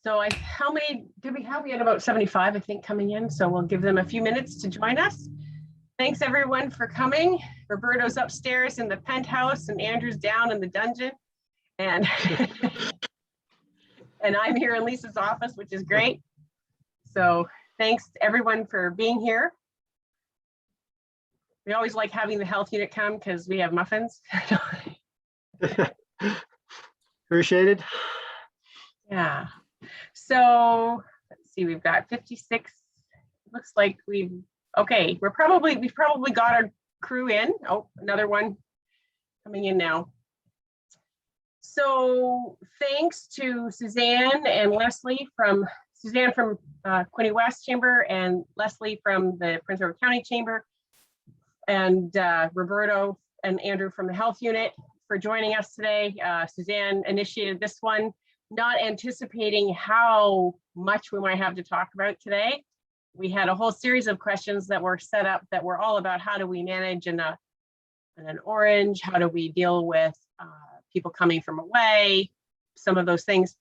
So how many did we have? We had about 75, I think, coming in. So we'll give them a few minutes to join us. Thanks everyone for coming. Roberto's upstairs in the penthouse and Andrew's down in the dungeon. And, and I'm here in Lisa's office, which is great. So thanks to everyone for being here. We always like having the health unit come because we have muffins. Appreciate it. Yeah. So let's see, we've got 56. Looks like we've probably got our crew in. Oh, another one coming in now. So thanks to Suzanne and Leslie from Quinte West Chamber and Leslie from the Prince Edward County Chamber and Roberto and Andrew from the health unit for joining us today. Suzanne initiated this one, not anticipating how much we might have to talk about today. We had a whole series of questions that were set up that were all about how do we manage in an orange, how do we deal with people coming from away, some of those things.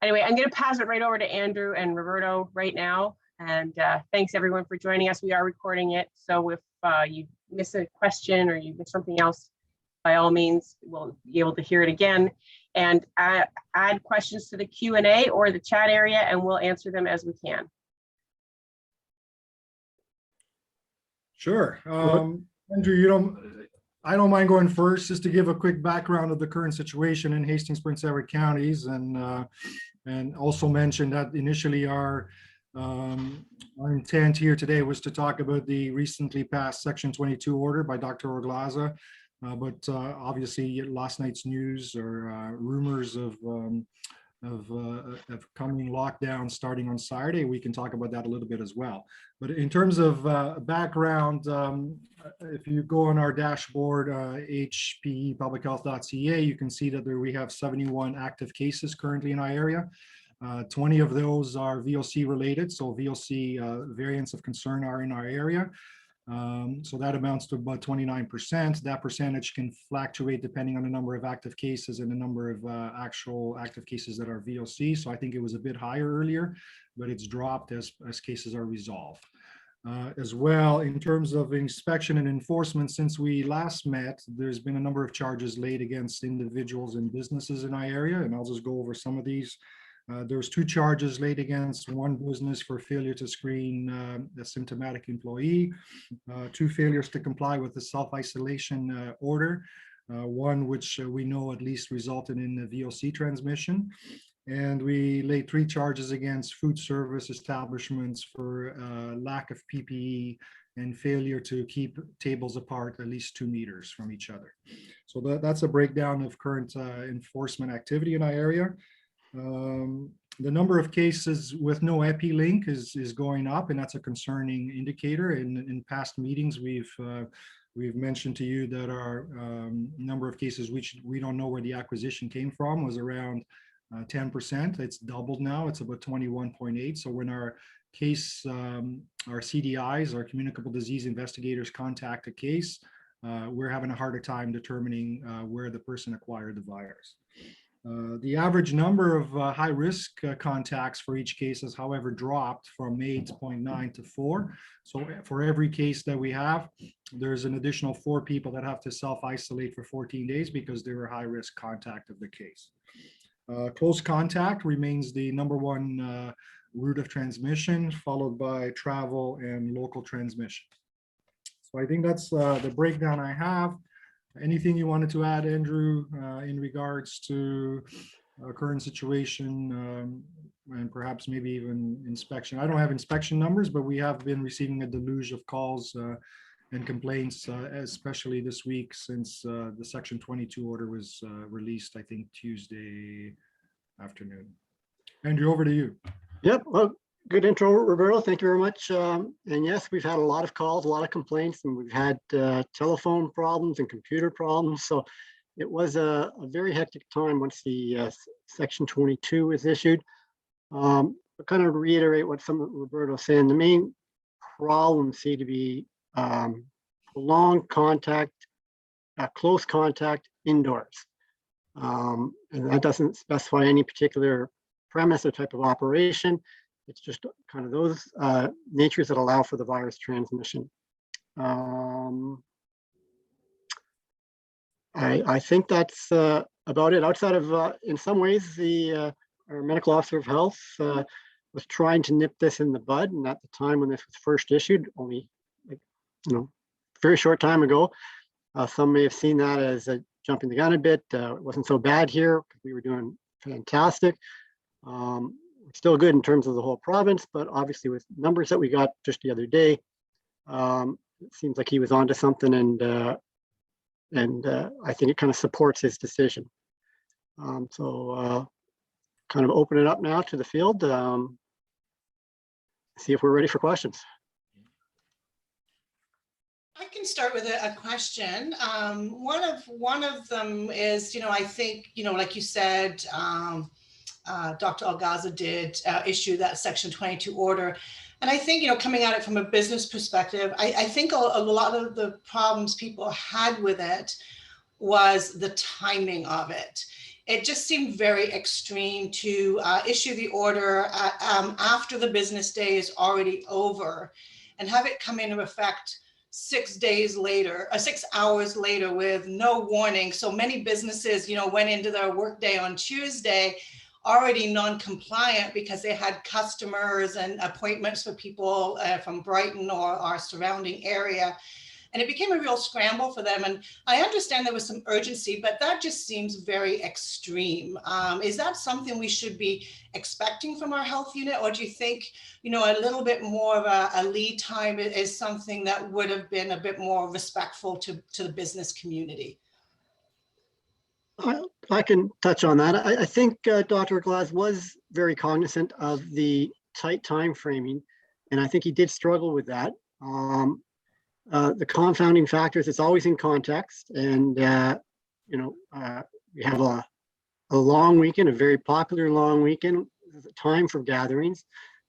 Anyway, I'm going to pass it right over to Andrew and Roberto right now. And thanks everyone for joining us. We are recording it. So if you miss a question or you miss something else, by all means, we'll be able to hear it again. And add questions to the Q&A or the chat area, and we'll answer them as we can. Sure. Andrew, I don't mind going first just to give a quick background of the current situation in Hastings, Prince Edward counties, and also mention that initially our intent here today was to talk about the recently passed Section 22 order by Dr. Orglaza, but obviously last night's news or rumors of coming lockdown starting on Saturday, we can talk about that a little bit as well. But in terms of background, if you go on our dashboard, HPEPublichealth.ca, you can see that we have 71 active cases currently in our area. 20 of those are VOC related, so VOC variants of concern are in our area. So that amounts to about 29%. That percentage can fluctuate depending on the number of active cases and the number of actual active cases that are VOC. So I think it was a bit higher earlier, but it's dropped as cases are resolved. As well, in terms of inspection and enforcement, since we last met, there's been a number of charges laid against individuals and businesses in our area, and I'll just go over some of these. There's 2 charges laid against one business for failure to screen a symptomatic employee, 2 failures to comply with the self-isolation order, one which we know at least resulted in the VOC transmission. And we laid 3 charges against food service establishments for lack of PPE and failure to keep tables apart at least 2 meters from each other. So that's a breakdown of current enforcement activity in our area. The number of cases with no EPI link is going up, and that's a concerning indicator. In past meetings, we've mentioned to you that our number of cases which we don't know where the acquisition came from was around 10%. It's doubled now. It's about 21.8. So when our case, our CDIs, our communicable disease investigators contact a case, we're having a harder time determining where the person acquired the virus. The average number of high-risk contacts for each case has, however, dropped from 8.9 to 4. So for every case that we have, there's an additional 4 people that have to self-isolate for 14 days because they were high-risk contact of the case. Close contact remains the #1 route of transmission, followed by travel and local transmission. So I think that's the breakdown I have. Anything you wanted to add, Andrew, in regards to our current situation and perhaps maybe even inspection? I don't have inspection numbers, but we have been receiving a deluge of calls and complaints, especially this week since the Section 22 order was released, I think, Tuesday afternoon. Andrew, over to you. Yep. Well, good intro, Roberto. Thank you very much. And yes, we've had a lot of calls, a lot of complaints, and we've had telephone problems and computer problems. So it was a very hectic time once the Section 22 was issued. But kind of reiterate what some of Roberto was saying, the main problems seem to be prolonged contact, close contact indoors. And that doesn't specify any particular premise or type of operation. It's just kind of those natures that allow for the virus transmission. I think that's about it. Outside of, in some ways, our medical officer of health was trying to nip this in the bud. And at the time when this was first issued, only very short time ago, some may have seen that as jumping the gun a bit. It wasn't so bad here because we were doing fantastic. Still good in terms of the whole province, but obviously with numbers that we got just the other day, it seems like he was onto something, and I think it kind of supports his decision. So kind of open it up now to the field. See if we're ready for questions. I can start with a question. One of them is, I think, like you said, Dr. Algaza did issue that Section 22 order. And I think, coming at it from a business perspective, I think a lot of the problems people had with it was the timing of it. It just seemed very extreme to issue the order after the business day is already over and have it come into effect 6 days later, 6 hours later with no warning. So many businesses, went into their workday on Tuesday already non-compliant because they had customers and appointments for people from Brighton or our surrounding area. And it became a real scramble for them. And I understand there was some urgency, but that just seems very extreme. Is that something we should be expecting from our health unit? Or do you think, a little bit more of a lead time is something that would have been a bit more respectful to the business community? I can touch on that. I think Dr. Glass was very cognizant of the tight time framing, and I think he did struggle with that. The confounding factors, it's always in context, and we have a long weekend, a very popular long weekend, time for gatherings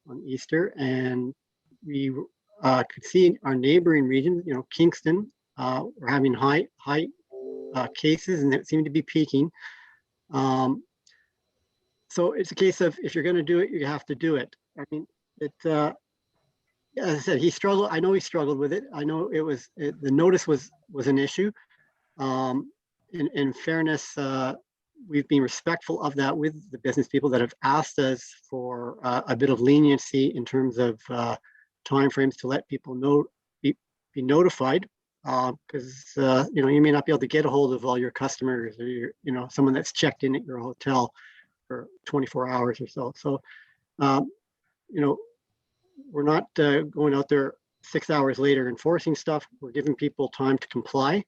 on Easter, and we could see our neighboring region, Kingston, we're having high cases, and that seemed to be peaking. So it's a case of, if you're going to do it, you have to do it. I mean, as I said, he struggled. I know he struggled with it. I know the notice was an issue. In fairness, we've been respectful of that with the business people that have asked us for a bit of leniency in terms of timeframes to let people know, be notified, because you may not be able to get a hold of all your customers, or someone that's checked in at your hotel for 24 hours or so. So we're not going out there 6 hours later enforcing stuff. We're giving people time to comply.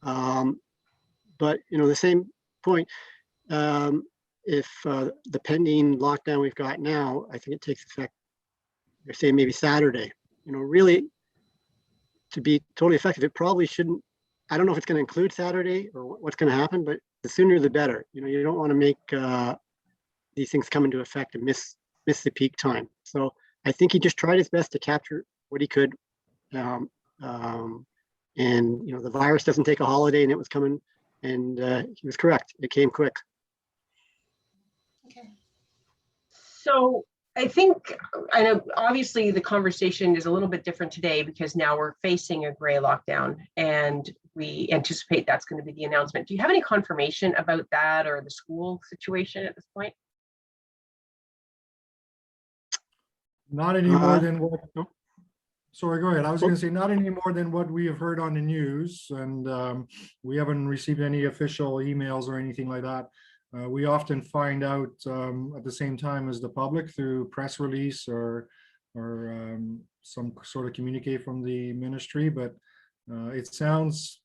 But the same point, if the pending lockdown we've got now, I think it takes effect, they're saying maybe Saturday. Really, to be totally effective, it probably shouldn't. I don't know if it's going to include Saturday or what's going to happen, but the sooner the better. You don't want to make these things come into effect and miss the peak time. So I think he just tried his best to capture what he could. And the virus doesn't take a holiday, and it was coming, and he was correct. It came quick. Okay. So I think, I know obviously the conversation is a little bit different today because now we're facing a gray lockdown, and we anticipate that's going to be the announcement. Do you have any confirmation about that or the school situation at this point? Not any more than what, sorry, go ahead. I was going to say not any more than what we have heard on the news, and we haven't received any official emails or anything like that. We often find out at the same time as the public through press release or some sort of communique from the ministry, but it sounds,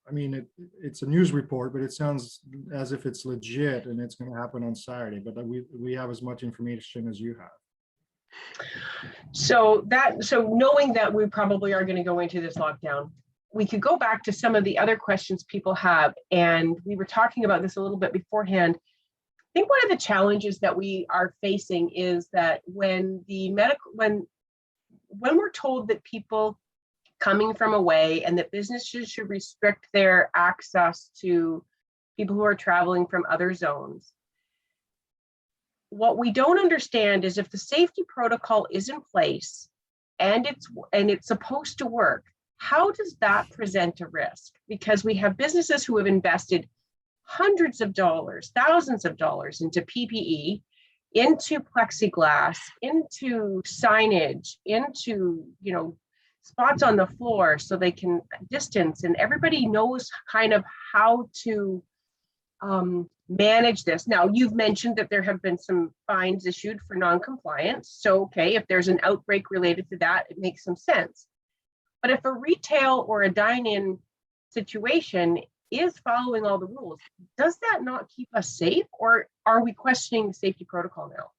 I mean, it's a news report, but it sounds as if it's legit and it's going to happen on Saturday, but we have as much information as you have. So knowing that we probably are going to go into this lockdown, we could go back to some of the other questions people have. And we were talking about this a little bit beforehand. I think one of the challenges that we are facing is that when we're told that people coming from away and that businesses should restrict their access to people who are traveling from other zones, what we don't understand is if the safety protocol is in place and it's supposed to work, how does that present a risk? Because we have businesses who have invested hundreds of dollars, thousands of dollars into PPE, into plexiglass, into signage, into, you know, spots on the floor so they can distance, and everybody knows kind of how to manage this. Now, you've mentioned that there have been some fines issued for non-compliance. So, okay, if there's an outbreak related to that, it makes some sense. But if a retail or a dine-in situation is following all the rules, does that not keep us safe, or are we questioning the safety protocol now?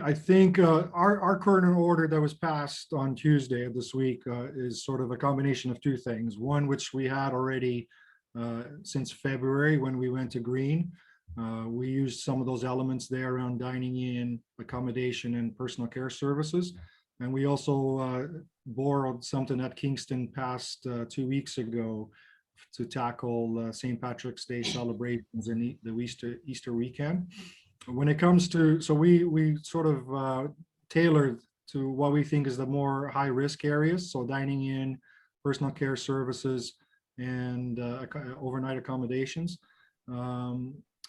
I think our current order that was passed on Tuesday of this week is sort of a combination of two things. One, which we had already since February when we went to green. We used some of those elements there around dining in, accommodation, and personal care services. And we also borrowed something that Kingston passed 2 weeks ago to tackle St. Patrick's Day celebrations and the Easter weekend. When it comes to, so we sort of tailored to what we think is the more high risk areas. So dining in, personal care services, and overnight accommodations.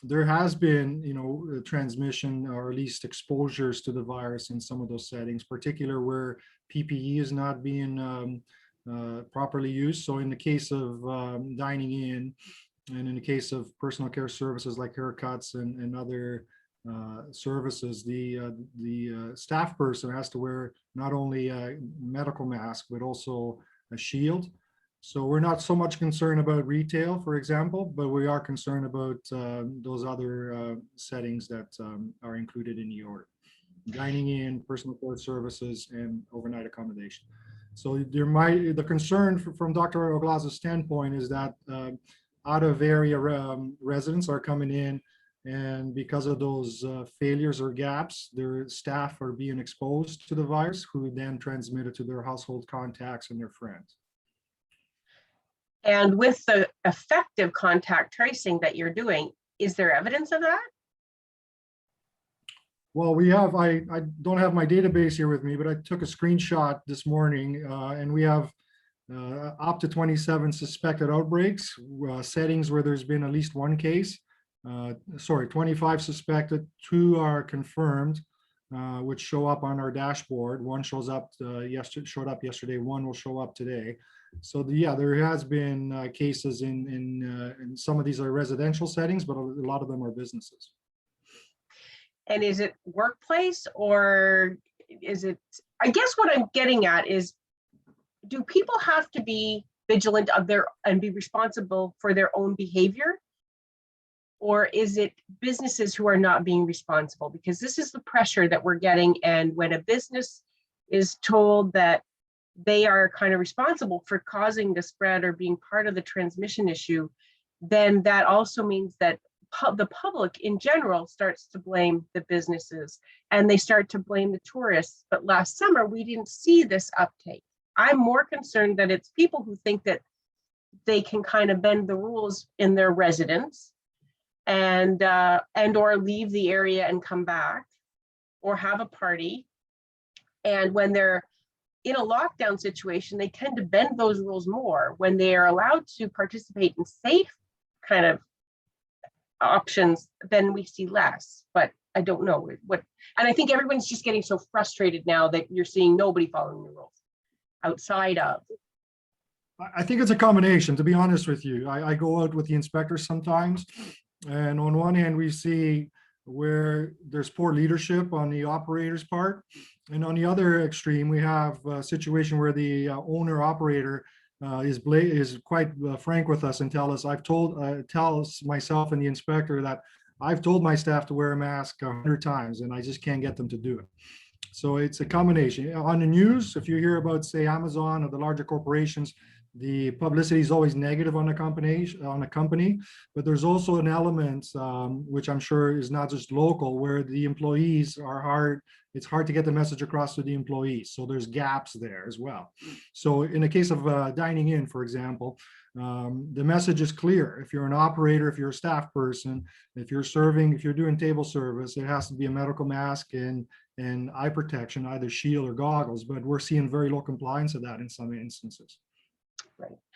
There has been, you know, transmission or at least exposures to the virus in some of those settings, particularly where PPE is not being properly used. So in the case of dining in, and in the case of personal care services like haircuts and other services, the staff person has to wear not only a medical mask, but also a shield. So we're not so much concerned about retail, for example, but we are concerned about those other settings that are included in the order. Dining in, personal care services, and overnight accommodation. So the concern from Dr. Oglaza's standpoint is that out of area residents are coming in, and because of those failures or gaps, their staff are being exposed to the virus, who then transmit it to their household contacts and their friends. And with the effective contact tracing that you're doing, is there evidence of that? Well, we have, I don't have my database here with me, but I took a screenshot this morning and we have up to 27 suspected outbreaks, settings where there's been at least one case. 25 suspected, 2 are confirmed, which show up on our dashboard. One showed up yesterday, 1 will show up today. So yeah, there has been cases in some of these are residential settings, but a lot of them are businesses. And is it workplace, or is it, I guess what I'm getting at is, do people have to be vigilant of their and be responsible for their own behavior? Or is it businesses who are not being responsible? Because this is the pressure that we're getting. And when a business is told that they are kind of responsible for causing the spread or being part of the transmission issue, then that also means that the public in general starts to blame the businesses and they start to blame the tourists. But last summer, we didn't see this uptake. I'm more concerned that it's people who think that they can kind of bend the rules in their residence and or leave the area and come back or have a party. And when they're in a lockdown situation, they tend to bend those rules more. When they are allowed to participate in safe kind of options, then we see less. But I don't know what, and I think everyone's just getting so frustrated now that you're seeing nobody following the rules outside of. I think it's a combination, to be honest with you. I go out with the inspectors sometimes, and on one hand, we see where there's poor leadership on the operator's part. And on the other extreme, we have a situation where the owner operator is quite frank with us and tell us myself and the inspector that I've told my staff to wear a mask 100 times and I just can't get them to do it. So it's a combination. On the news, if you hear about, say, Amazon or the larger corporations, the publicity is always negative on the company, but there's also an element, which I'm sure is not just local, where the employees are hard it's hard to get the message across to the employees. So there's gaps there as well. So in the case of dining in, for example, the message is clear. If you're an operator, if you're a staff person, if you're serving, if you're doing table service, it has to be a medical mask and eye protection, either shield or goggles, but we're seeing very low compliance of that in some instances.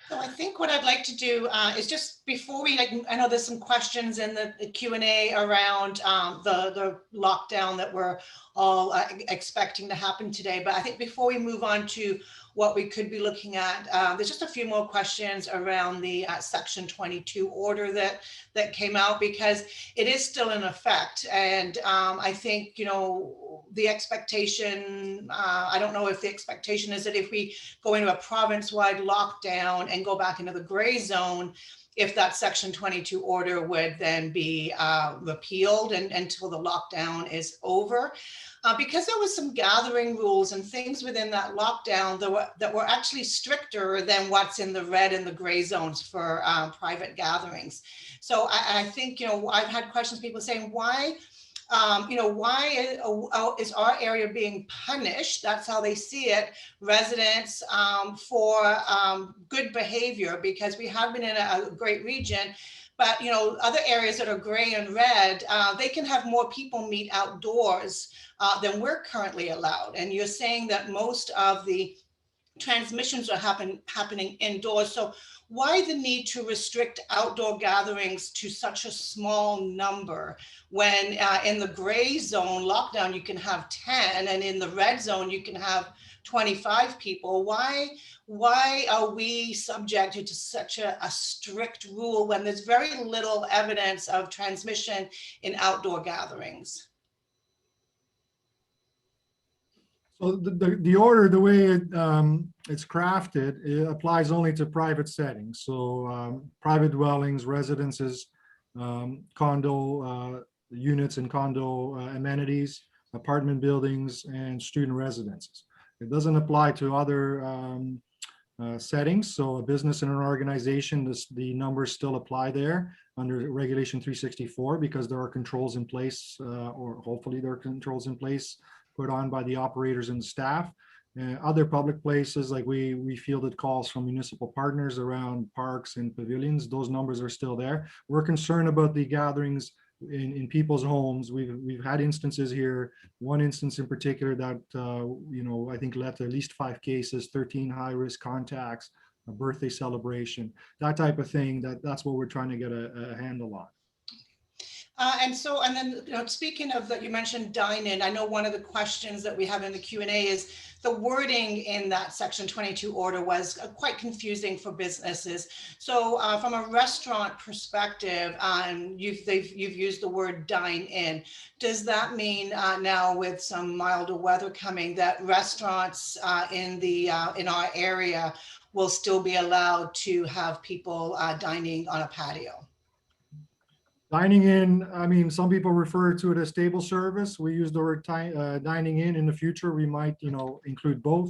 So I think what I'd like to do is just before we, like, I know there's some questions in the Q&A around the lockdown that we're all expecting to happen today. But I think before we move on to what we could be looking at, there's just a few more questions around the Section 22 order that came out, because it is still in effect. And I think, you know, the expectation, I don't know if the expectation is that if we go into a province-wide lockdown and go back into the gray zone, if that Section 22 order would then be repealed and until the lockdown is over. Because there was some gathering rules and things within that lockdown that were actually stricter than what's in the red and the gray zones for private gatherings. So I think, you know, I've had questions, people saying, why, you know, why is our area being punished? That's how they see it, residents, for good behavior, because we have been in a great region. But, you know, other areas that are gray and red, they can have more people meet outdoors than we're currently allowed. And you're saying that most of the transmissions are happening indoors. So why the need to restrict outdoor gatherings to such a small number when in the gray zone lockdown you can have 10 and in the red zone you can have 25 people? Why are we subjected to such a strict rule when there's very little evidence of transmission in outdoor gatherings? So the order, the way it's crafted, it applies only to private settings. So private dwellings, residences, condo units and condo amenities, apartment buildings, and student residences. It doesn't apply to other settings. So a business and an organization, the numbers still apply there under Regulation 364 because there are controls in place, or hopefully there are controls in place put on by the operators and staff. Other public places, like we fielded calls from municipal partners around parks and pavilions, those numbers are still there. We're concerned about the gatherings in people's homes. We've had instances here, one instance in particular that, you know, I think led to at least 5 cases, 13 high-risk contacts, a birthday celebration, that type of thing. That's what we're trying to get a handle on. And then, you know, speaking of that, you mentioned dine-in. I know one of the questions that we have in the Q&A is the wording in that Section 22 order was quite confusing for businesses. So from a restaurant perspective, you've used the word dine-in. Does that mean now with some milder weather coming that restaurants in our area will still be allowed to have people dining on a patio? Dining in, I mean, some people refer to it as table service. We use the word dining in. In the future, we might, you know, include both.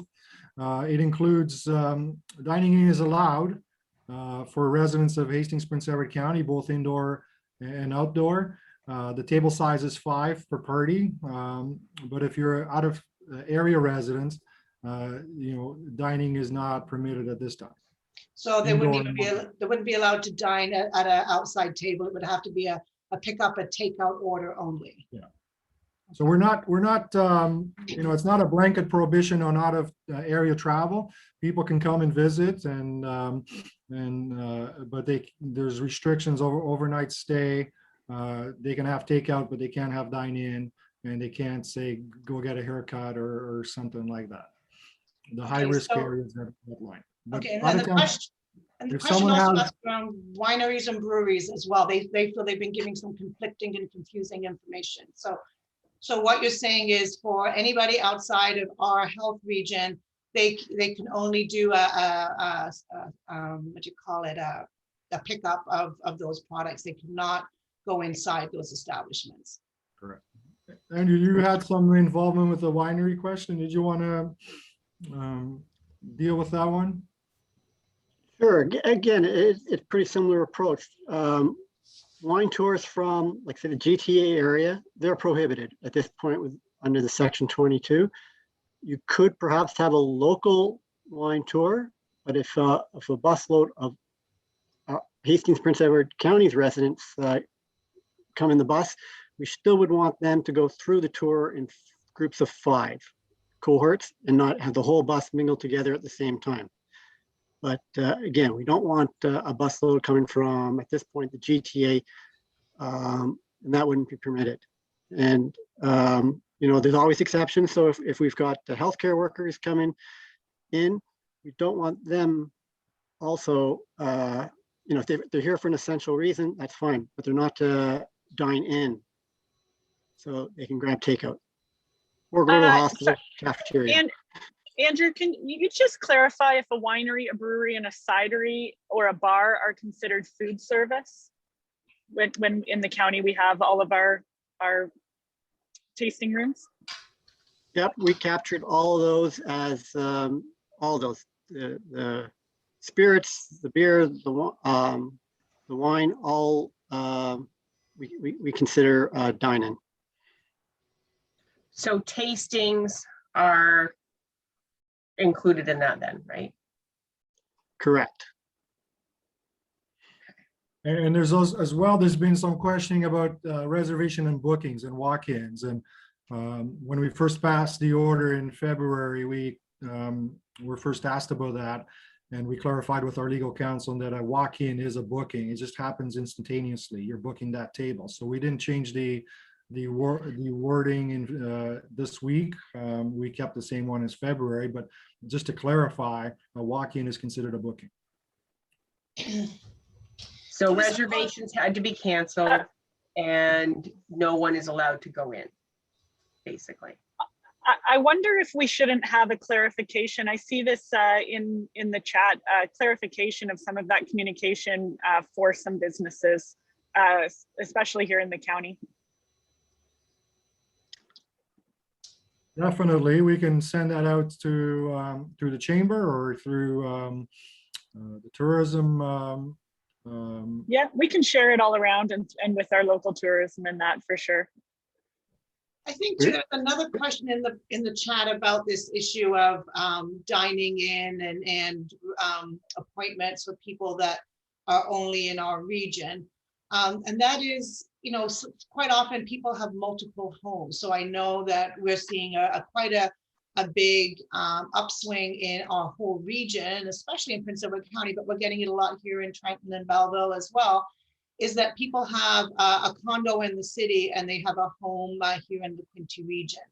It includes dining in is allowed for residents of Hastings, Prince Edward County, both indoor and outdoor. The table size is 5 per party. But if you're out of area residents, you know, dining is not permitted at this time. So they wouldn't be allowed to dine at an outside table. It would have to be a pickup, a takeout order only. Yeah. So we're not, you know, it's not a blanket prohibition on out of area travel. People can come and visit, but there's restrictions over overnight stay. They can have takeout, but they can't have dine in, and they can't say go get a haircut or something like that. The high risk areas that line. Okay, and the question also asked around wineries and breweries as well. They feel they've been giving some conflicting and confusing information. So what you're saying is for anybody outside of our health region, they can only do a pickup of those products. They cannot go inside those establishments. Correct. Andrew, you had some involvement with the winery question. Did you want to deal with that one? Sure. Again, it's pretty similar approach. Wine tours from, like, say, the GTA area, they're prohibited at this point with under the section 22. You could perhaps have a local wine tour, but if a busload of Hastings, Prince Edward County's residents come in the bus, we still would want them to go through the tour in groups of 5 cohorts and not have the whole bus mingle together at the same time. But again, we don't want a busload coming from, at this point, the GTA, and that wouldn't be permitted. And, there's always exceptions. So if we've got the healthcare workers coming in, we don't want them also, if they're here for an essential reason, that's fine, but they're not to dine in. So they can grab takeout or go to the hospital cafeteria. And Andrew, can you just clarify if a winery, a brewery, and a cidery or a bar are considered food service? When in the county we have all of our tasting rooms? Yep, we captured all of those as all those the spirits, the beer, the wine, all we consider dine-in. So tastings are included in that then, right? Correct. And there's also, as well, there's been some questioning about reservation and bookings and walk-ins. And when we first passed the order in February, we were first asked about that. And we clarified with our legal counsel that a walk-in is a booking. It just happens instantaneously. You're booking that table. So we didn't change the wording in this week. We kept the same one as February, but just to clarify, a walk-in is considered a booking. So reservations had to be canceled and no one is allowed to go in, basically. I wonder if we shouldn't have a clarification. I see this in the chat, clarification of some of that communication for some businesses, especially here in the county. Definitely, we can send that out to through the chamber or through the tourism. Yeah, we can share it all around and with our local tourism and that for sure. I think too, there's another question in the chat about this issue of dining in and appointments for people that are only in our region. And that is, quite often people have multiple homes. So I know that we're seeing quite a big upswing in our whole region, especially in Prince Edward County, but we're getting it a lot here in Trenton and Belleville as well, is that people have a condo in the city and they have a home here in the Quinte region.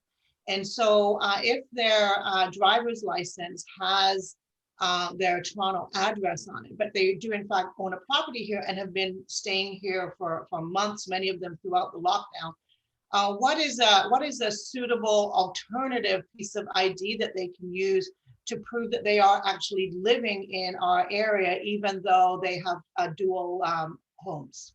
And so if their driver's license has their Toronto address on it, but they do in fact own a property here and have been staying here for months, many of them throughout the lockdown, what is a suitable alternative piece of ID that they can use to prove that they are actually living in our area, even though they have dual homes?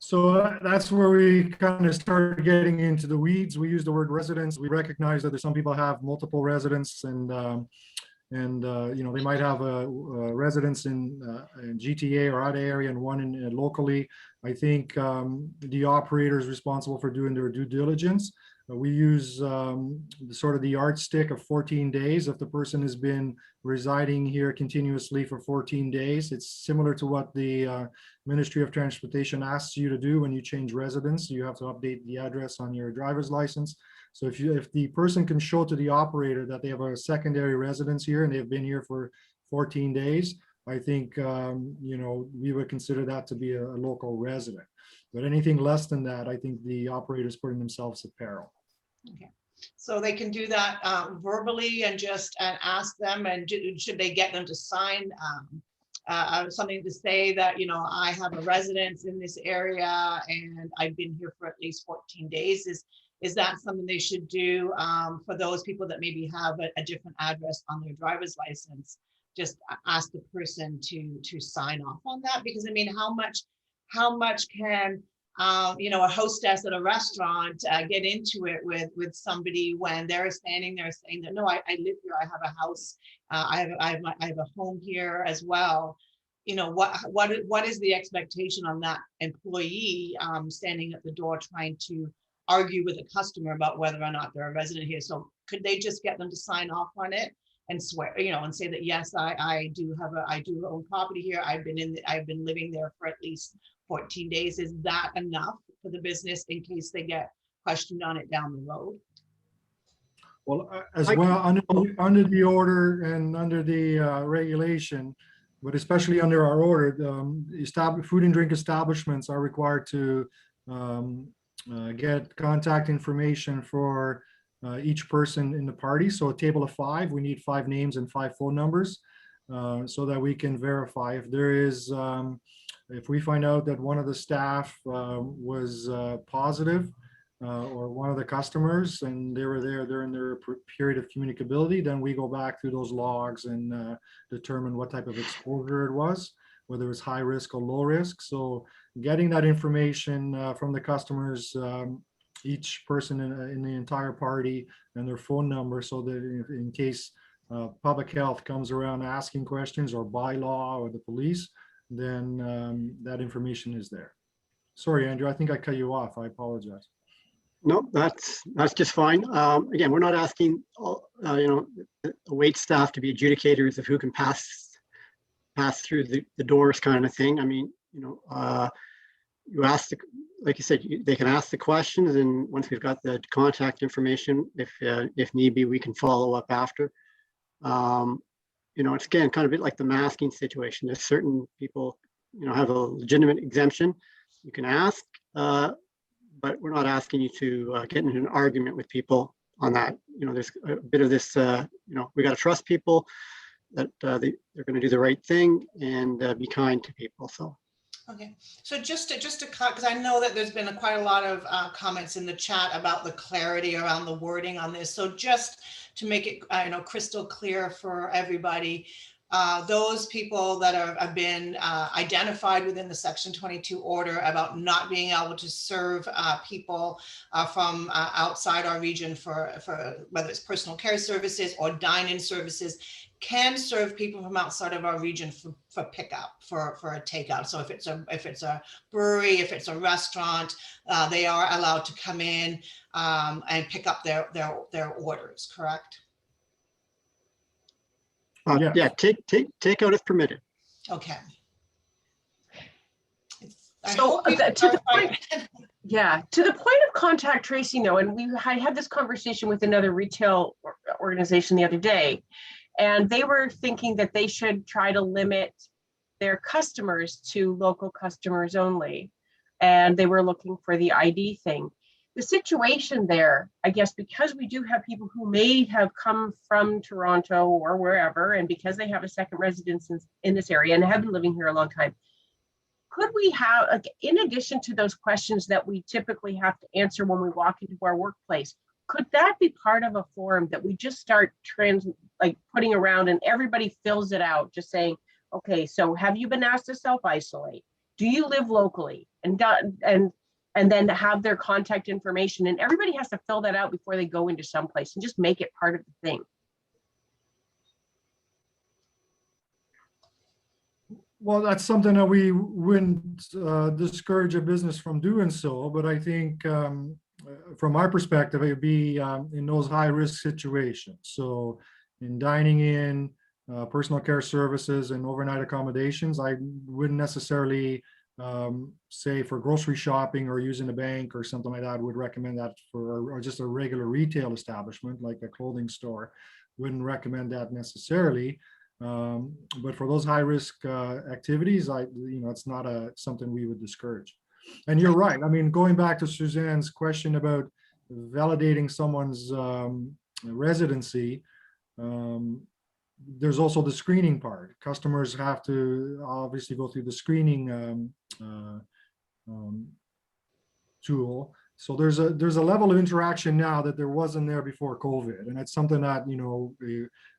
So that's where we kind of started getting into the weeds. We use the word residence. We recognize that there's some people have multiple residents and they might have a residence in GTA or other area and one in locally. I think the operator is responsible for doing their due diligence. We use sort of the yardstick of 14 days. If the person has been residing here continuously for 14 days, it's similar to what the Ministry of Transportation asks you to do when you change residence. You have to update the address on your driver's license. So if the person can show to the operator that they have a secondary residence here and they've been here for 14 days, I think we would consider that to be a local resident. But anything less than that, I think the operator is putting themselves at peril. Okay, so they can do that verbally and just ask them, and should they get them to sign something to say that, I have a residence in this area and I've been here for at least 14 days. Is that something they should do for those people that maybe have a different address on their driver's license? Just ask the person to sign off on that, because I mean, how much can a hostess at a restaurant get into it with somebody when they're standing there saying that, no, I live here, I have a house, I have a home here as well. you know, what is the expectation on that employee standing at the door trying to argue with a customer about whether or not they're a resident here? So could they just get them to sign off on it and swear, you know, and say that, yes, I do own property here. I've been living there for at least 14 days. Is that enough for the business in case they get questioned on it down the road? Well, as well, under the order and under the regulation, but especially under our order, food and drink establishments are required to get contact information for each person in the party. So a table of 5, we need 5 names and 5 phone numbers so that we can verify if there is, if we find out that one of the staff was positive, or one of the customers and they were there during their period of communicability, then we go back through those logs and determine what type of exposure it was, whether it's high risk or low risk. So getting that information from the customers, each person in the entire party and their phone number, so that in case public health comes around asking questions or bylaw or the police, then that information is there. Sorry, Andrew, I think I cut you off. I apologize. No, that's just fine. Again, we're not asking, the wait staff to be adjudicators of who can pass through the doors kind of thing. I mean, you ask, like you said, they can ask the questions, and once we've got the contact information, if need be, we can follow up after. It's again kind of a bit like the masking situation. There's certain people, have a legitimate exemption. You can ask. But we're not asking you to get into an argument with people on that. There's a bit of this, we got to trust people that they're going to do the right thing and be kind to people. So. Okay, so just to cut, because I know that there's been quite a lot of comments in the chat about the clarity around the wording on this. So just to make it, crystal clear for everybody, those people that have been identified within the Section 22 order about not being able to serve people from outside our region for whether it's personal care services or dine-in services, can serve people from outside of our region for pickup, for a takeout. So if it's a brewery, if it's a restaurant, they are allowed to come in and pick up their orders, correct? Yes. Yeah, take out if permitted. Okay. So to the point, to the point of contact tracing, though, and I had this conversation with another retail organization the other day, and they were thinking that they should try to limit their customers to local customers only, and they were looking for the ID thing. The situation there, I guess, because we do have people who may have come from Toronto or wherever, and because they have a second residence in this area and have been living here a long time, could we have, in addition to those questions that we typically have to answer when we walk into our workplace, could that be part of a form that we just start putting around and everybody fills it out, just saying, okay, so have you been asked to self-isolate? Do you live locally? And then to have their contact information, and everybody has to fill that out before they go into someplace, and just make it part of the thing. Well, that's something that we wouldn't discourage a business from doing so, but I think from my perspective, it would be in those high risk situations. So in dining in, personal care services and overnight accommodations, I wouldn't necessarily say for grocery shopping or using a bank or something like that, would recommend that for, or just a regular retail establishment like a clothing store, wouldn't recommend that necessarily. But for those high risk activities, it's not something we would discourage. And you're right. I mean, going back to Suzanne's question about validating someone's residency, there's also the screening part. Customers have to obviously go through the screening tool. So there's a level of interaction now that there wasn't there before COVID, and it's something that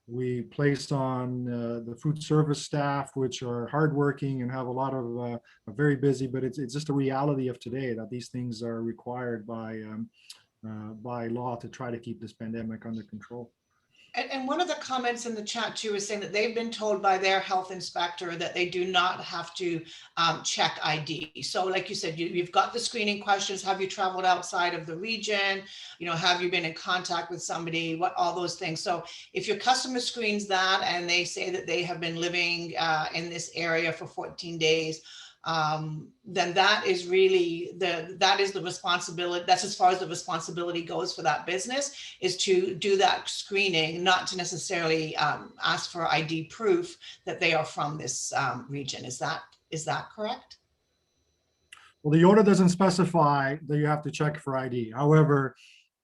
we placed on the food service staff, which are hardworking and have a lot of are very busy. But it's just a reality of today that these things are required by law to try to keep this pandemic under control. And one of the comments in the chat too is saying that they've been told by their health inspector that they do not have to check ID. So like you said, you've got the screening questions. Have you traveled outside of the region? You know, have you been in contact with somebody? What, all those things. So if your customer screens that and they say that they have been living in this area for 14 days, then that is really that is the responsibility. That's as far as the responsibility goes for that business, is to do that screening, not to necessarily ask for ID proof that they are from this region. Is that correct? Well, the order doesn't specify that you have to check for ID. However,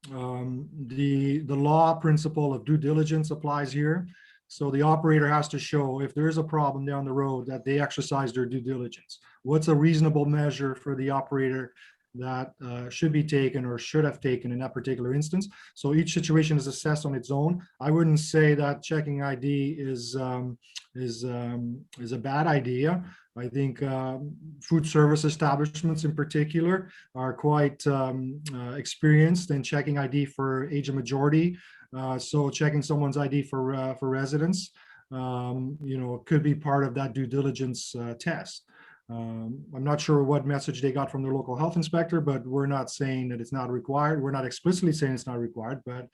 the law principle of due diligence applies here. So the operator has to show, if there is a problem down the road, that they exercise their due diligence. What's a reasonable measure for the operator that should be taken or should have taken in that particular instance? So each situation is assessed on its own. I wouldn't say that checking ID is a bad idea. I think food service establishments in particular are quite experienced in checking ID for age of majority. So checking someone's ID for residents, you know, could be part of that due diligence test. I'm not sure what message they got from their local health inspector, but we're not saying that it's not required. We're not explicitly saying it's not required, but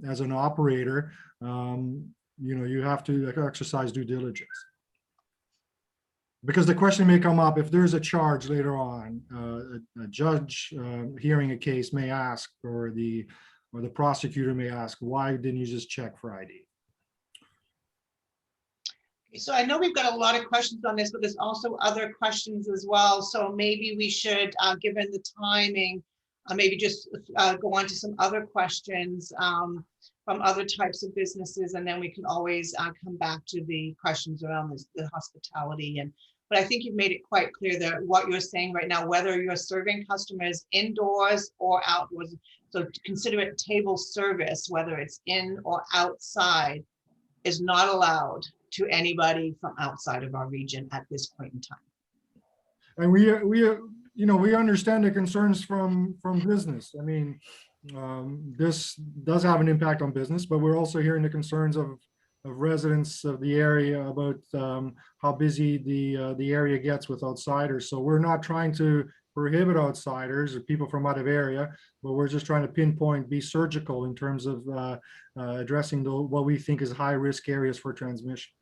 as an operator, you know, you have to exercise due diligence. Because the question may come up, if there's a charge later on, a judge hearing a case may ask, or the prosecutor may ask, why didn't you just check for ID? So I know we've got a lot of questions on this, but there's also other questions as well. So maybe we should, given the timing, maybe just go on to some other questions from other types of businesses, and then we can always come back to the questions around the hospitality. But I think you've made it quite clear that what you're saying right now, whether you're serving customers indoors or outdoors, so consider it table service, whether it's in or outside, is not allowed to anybody from outside of our region at this point in time. And we understand the concerns from business. I mean, this does have an impact on business, but we're also hearing the concerns of residents of the area about how busy the area gets with outsiders. So we're not trying to prohibit outsiders or people from out of area, but we're just trying to pinpoint, be surgical in terms of addressing what we think is high risk areas for transmission.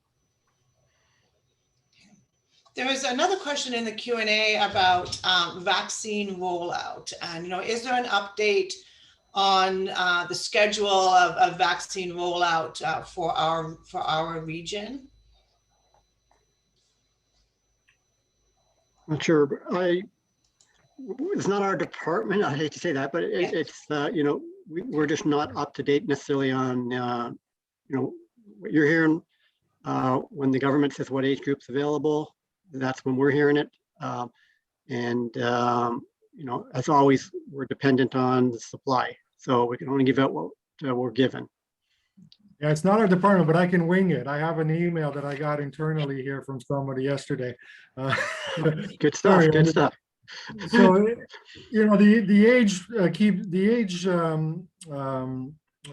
There was another question in the Q&A about vaccine rollout, and is there an update on the schedule of vaccine rollout for our region? Not sure. It's not our department. I hate to say that, but it's we're just not up to date necessarily on what you're hearing when the government says what age group's available. That's when we're hearing it, as always, we're dependent on the supply, so we can only give out what we're given. Yeah, it's not our department, but I can wing it. I have an email that I got internally here from somebody yesterday. Good stuff. Good stuff. So, the age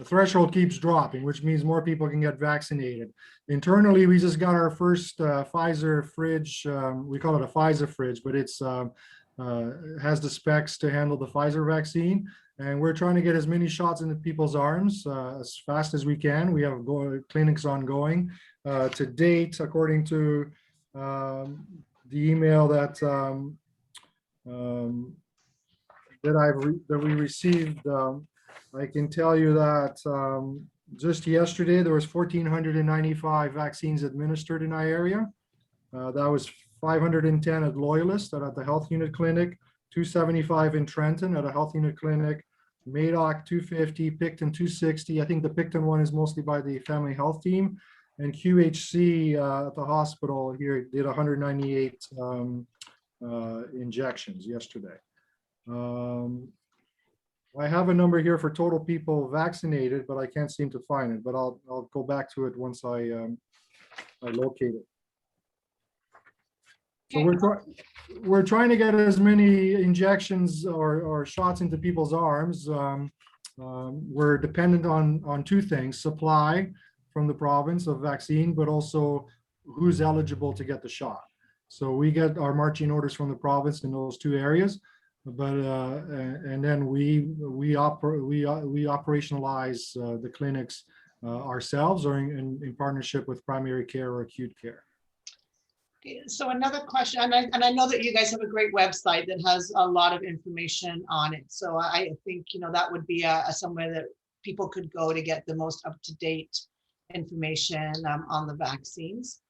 threshold keeps dropping, which means more people can get vaccinated. Internally, we just got our first Pfizer fridge. We call it a Pfizer fridge, but it's has the specs to handle the Pfizer vaccine. And we're trying to get as many shots into people's arms as fast as we can. We have clinics ongoing. To date, according to the email that we received, I can tell you that just yesterday there was 1,495 vaccines administered in our area. That was 510 at Loyalist at the health unit clinic, 275 in Trenton at a health unit clinic, Madoc 250, Picton 260. I think the Picton one is mostly by the family health team, and QHC at the hospital here did 198 injections yesterday. I have a number here for total people vaccinated, but I can't seem to find it, but I'll go back to it once I locate it. So we're trying to get as many injections or shots into people's arms. we're dependent on two things: supply from the province of vaccine, but also who's eligible to get the shot. So we get our marching orders from the province in those two areas, but and then we operationalize the clinics ourselves or in partnership with primary care or acute care. Okay, so another question, and I know that you guys have a great website that has a lot of information on it. So I think, you know, that would be somewhere that people could go to get the most up-to-date information on the vaccines.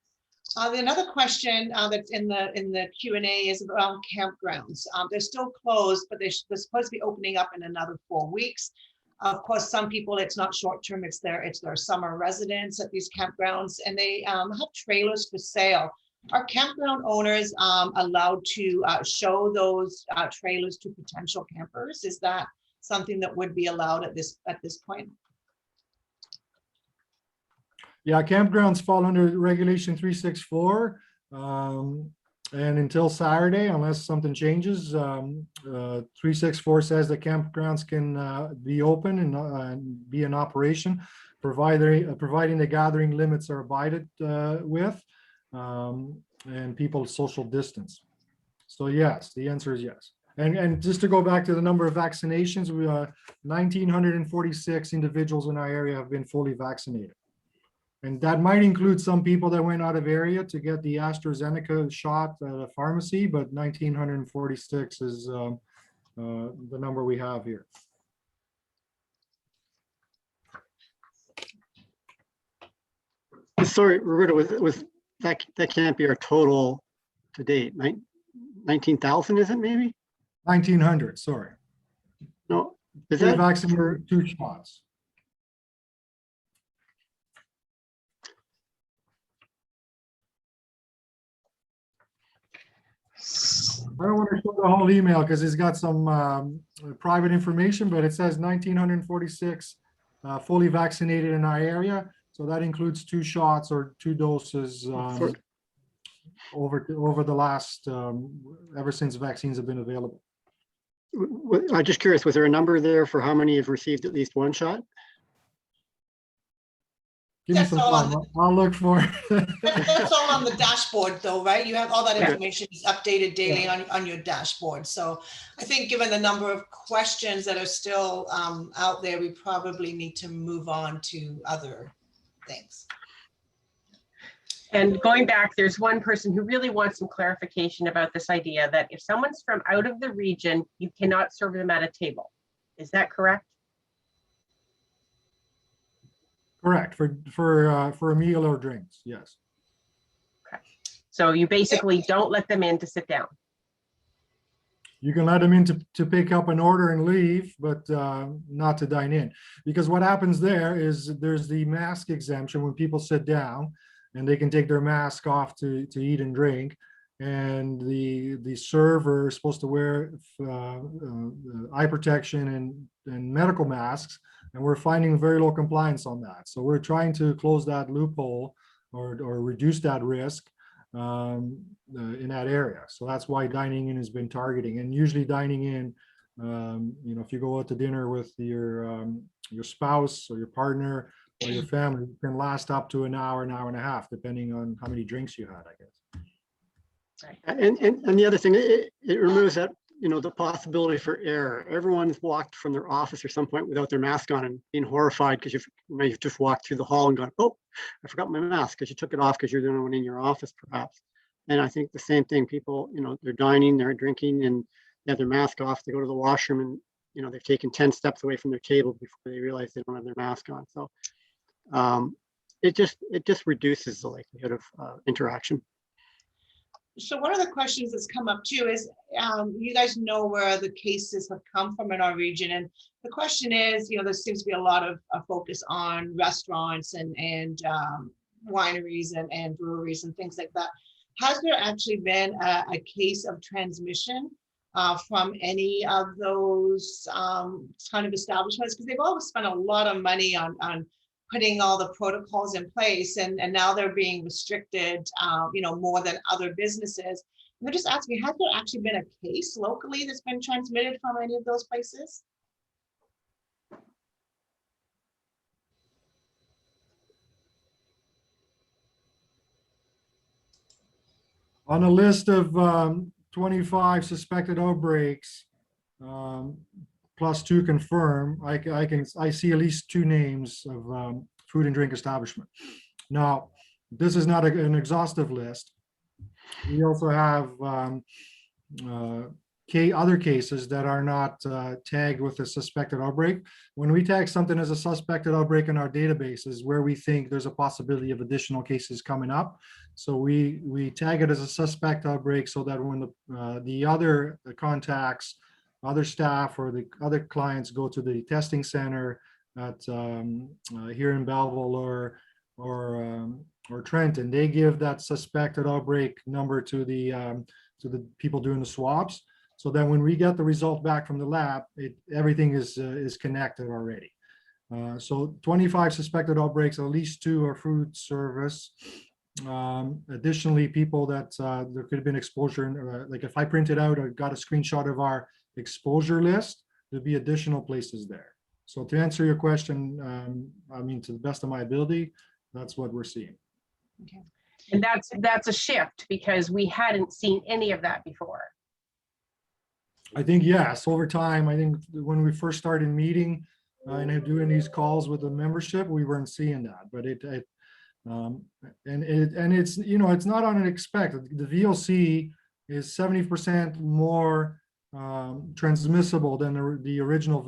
Another question that's in the Q&A is around campgrounds. They're still closed, but they're supposed to be opening up in another 4 weeks. Of course, some people, it's not short-term, it's their summer residence at these campgrounds, and they have trailers for sale. Are campground owners allowed to show those trailers to potential campers? Is that something that would be allowed at this point? Yeah, campgrounds fall under Regulation 364. And until Saturday, unless something changes, 364 says that campgrounds can be open and be in operation, providing the gathering limits are abided with, and people social distance. So yes, the answer is yes. And just to go back to the number of vaccinations, we 1,946 individuals in our area have been fully vaccinated. And that might include some people that went out of area to get the AstraZeneca shot at a pharmacy, but 1,946 is the number we have here. Sorry, Roberta, that can't be our total to date, 19,000, is it maybe? 1,900, sorry. No, is Fully that vaccinated, 2 shots. I don't want to show the whole email because it's got some private information, but it says 1,946 fully vaccinated in our area. So that includes 2 shots or 2 doses over the last, ever since vaccines have been available. I'm just curious, was there a number there for how many have received at least 1 shot? Give me That's some all on time. I'll look for it. That's all on the dashboard though, right? You have all that Yeah. information is updated daily on your dashboard. So I think given the number of questions that are still out there, we probably need to move on to other things. And going back, there's one person who really wants some clarification about this idea that if someone's from out of the region, you cannot serve them at a table. Is that correct? Correct, for a meal or drinks, yes. Okay. So you basically don't let them in to sit down. You can let them in to pick up an order and leave, but not to dine in. Because what happens there is there's the mask exemption when people sit down and they can take their mask off to eat and drink. And the server is supposed to wear eye protection and medical masks. And we're finding very low compliance on that. So we're trying to close that loophole or reduce that risk in that area. So that's why dining in has been targeting. And usually dining in, you know, if you go out to dinner with your spouse or your partner or your family, it can last up to an hour and a half, depending on how many drinks you had, I guess. And the other thing, it removes that, you know, the possibility for error. Everyone's walked from their office at some point without their mask on and being horrified because you've just walked through the hall and gone, oh, I forgot my mask, because you took it off because you're the only one in your office, perhaps. And I think the same thing, people, you know, they're dining, they're drinking, and they have their mask off, they go to the washroom, and, you know, they've taken 10 steps away from their table before they realize they don't have their mask on. So it just reduces the likelihood of interaction. So one of the questions that's come up too is, you guys know where the cases have come from in our region. And the question is, you know, there seems to be a lot of focus on restaurants and wineries and breweries and things like that. Has there actually been a case of transmission from any of those kind of establishments? Because they've always spent a lot of money on putting all the protocols in place, and now they're being restricted, you know, more than other businesses. And they're just asking, has there actually been a case locally that's been transmitted from any of those places? On a list of 25 suspected outbreaks, plus 2 confirmed, I see at least 2 names of food and drink establishment. Now, this is not an exhaustive list. We also have other cases that are not tagged with a suspected outbreak. When we tag something as a suspected outbreak in our databases, where we think there's a possibility of additional cases coming up, so we tag it as a suspect outbreak so that when the other contacts, other staff or the other clients go to the testing center at here in Belleville or Trenton, they give that suspected outbreak number to the people doing the swabs. So then when we get the result back from the lab, everything is connected already. So 25 suspected outbreaks, at least 2 are food service. Additionally, people that there could have been exposure, like if I printed out or got a screenshot of our exposure list, there'd be additional places there. So to answer your question, I mean, to the best of my ability, that's what we're seeing. Okay. And that's a shift because we hadn't seen any of that before. I think, yes, over time, I think when we first started meeting and doing these calls with the membership, we weren't seeing that, but it's, you know, it's not unexpected. The VOC is 70% more transmissible than the original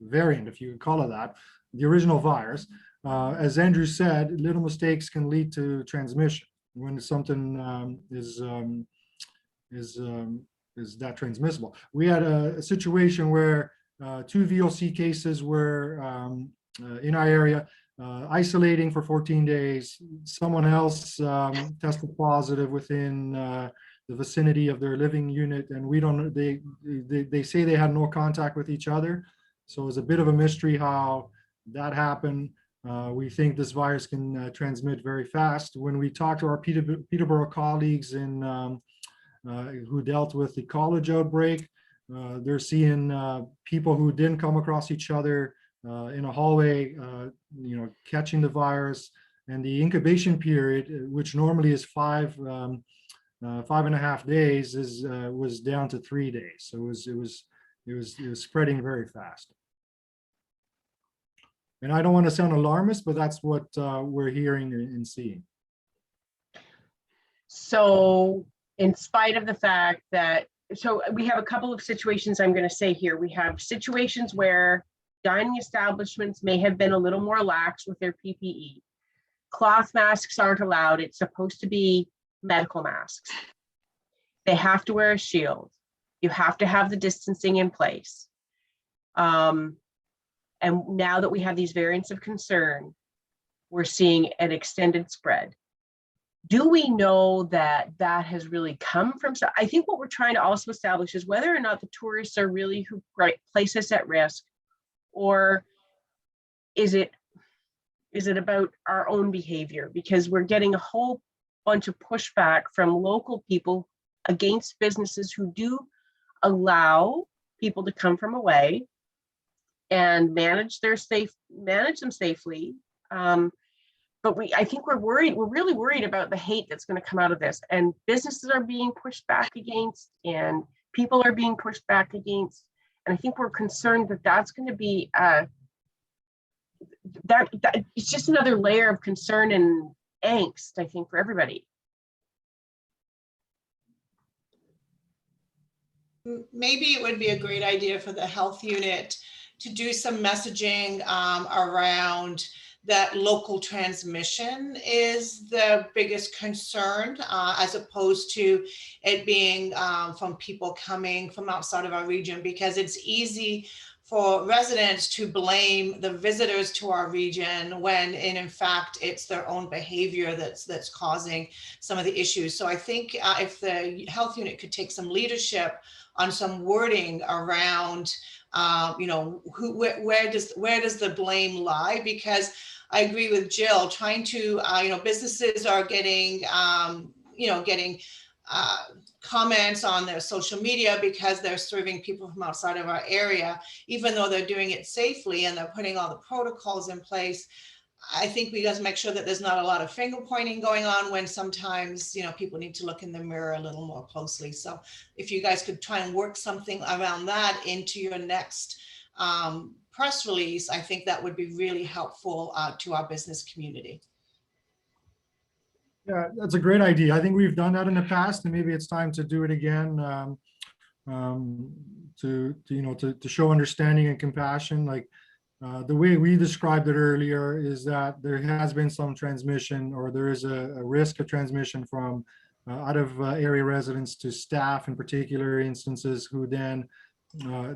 variant, if you could call it that, the original virus. As Andrew said, little mistakes can lead to transmission when something is that transmissible. We had a situation where 2 VOC cases were in our area, isolating for 14 days. Someone else tested positive within the vicinity of their living unit, and we don't. They say they had no contact with each other, so it's a bit of a mystery how that happened. We think this virus can transmit very fast. When we talk to our Peterborough colleagues in who dealt with the college outbreak, they're seeing people who didn't come across each other in a hallway, you know, catching the virus, and the incubation period, which normally is 5.5 days, was down to 3 days. So it was spreading very fast. And I don't want to sound alarmist, but that's what we're hearing and seeing. So in spite of the fact that, so we have a couple of situations I'm going to say here. We have situations where dining establishments may have been a little more lax with their PPE. Cloth masks aren't allowed. It's supposed to be medical masks. They have to wear a shield. You have to have the distancing in place. And now that we have these variants of concern, we're seeing an extended spread. Do we know that that has really come from? So I think what we're trying to also establish is whether or not the tourists are really who place us at risk, or is it about our own behavior? Because we're getting a whole bunch of pushback from local people against businesses who do allow people to come from away and manage them safely. But I think we're really worried about the hate that's going to come out of this, and businesses are being pushed back against, and people are being pushed back against. And I think we're concerned that that's going to be that it's just another layer of concern and angst, I think, for everybody. Maybe it would be a great idea for the health unit to do some messaging around that local transmission is the biggest concern, as opposed to it being from people coming from outside of our region, because it's easy for residents to blame the visitors to our region when in fact it's their own behavior that's causing some of the issues. So I think if the health unit could take some leadership on some wording around you know, where does the blame lie? Because I agree with Jill, trying to, you know, businesses are getting, you know, comments on their social media because they're serving people from outside of our area, even though they're doing it safely and they're putting all the protocols in place. I think we just make sure that there's not a lot of finger pointing going on when sometimes, people need to look in the mirror a little more closely. So if you guys could try and work something around that into your next press release, I think that would be really helpful to our business community. Yeah, that's a great idea. I think we've done that in the past, and maybe it's time to do it again, to show understanding and compassion. Like the way we described it earlier is that there has been some transmission, or there is a risk of transmission from out of area residents to staff in particular instances, who then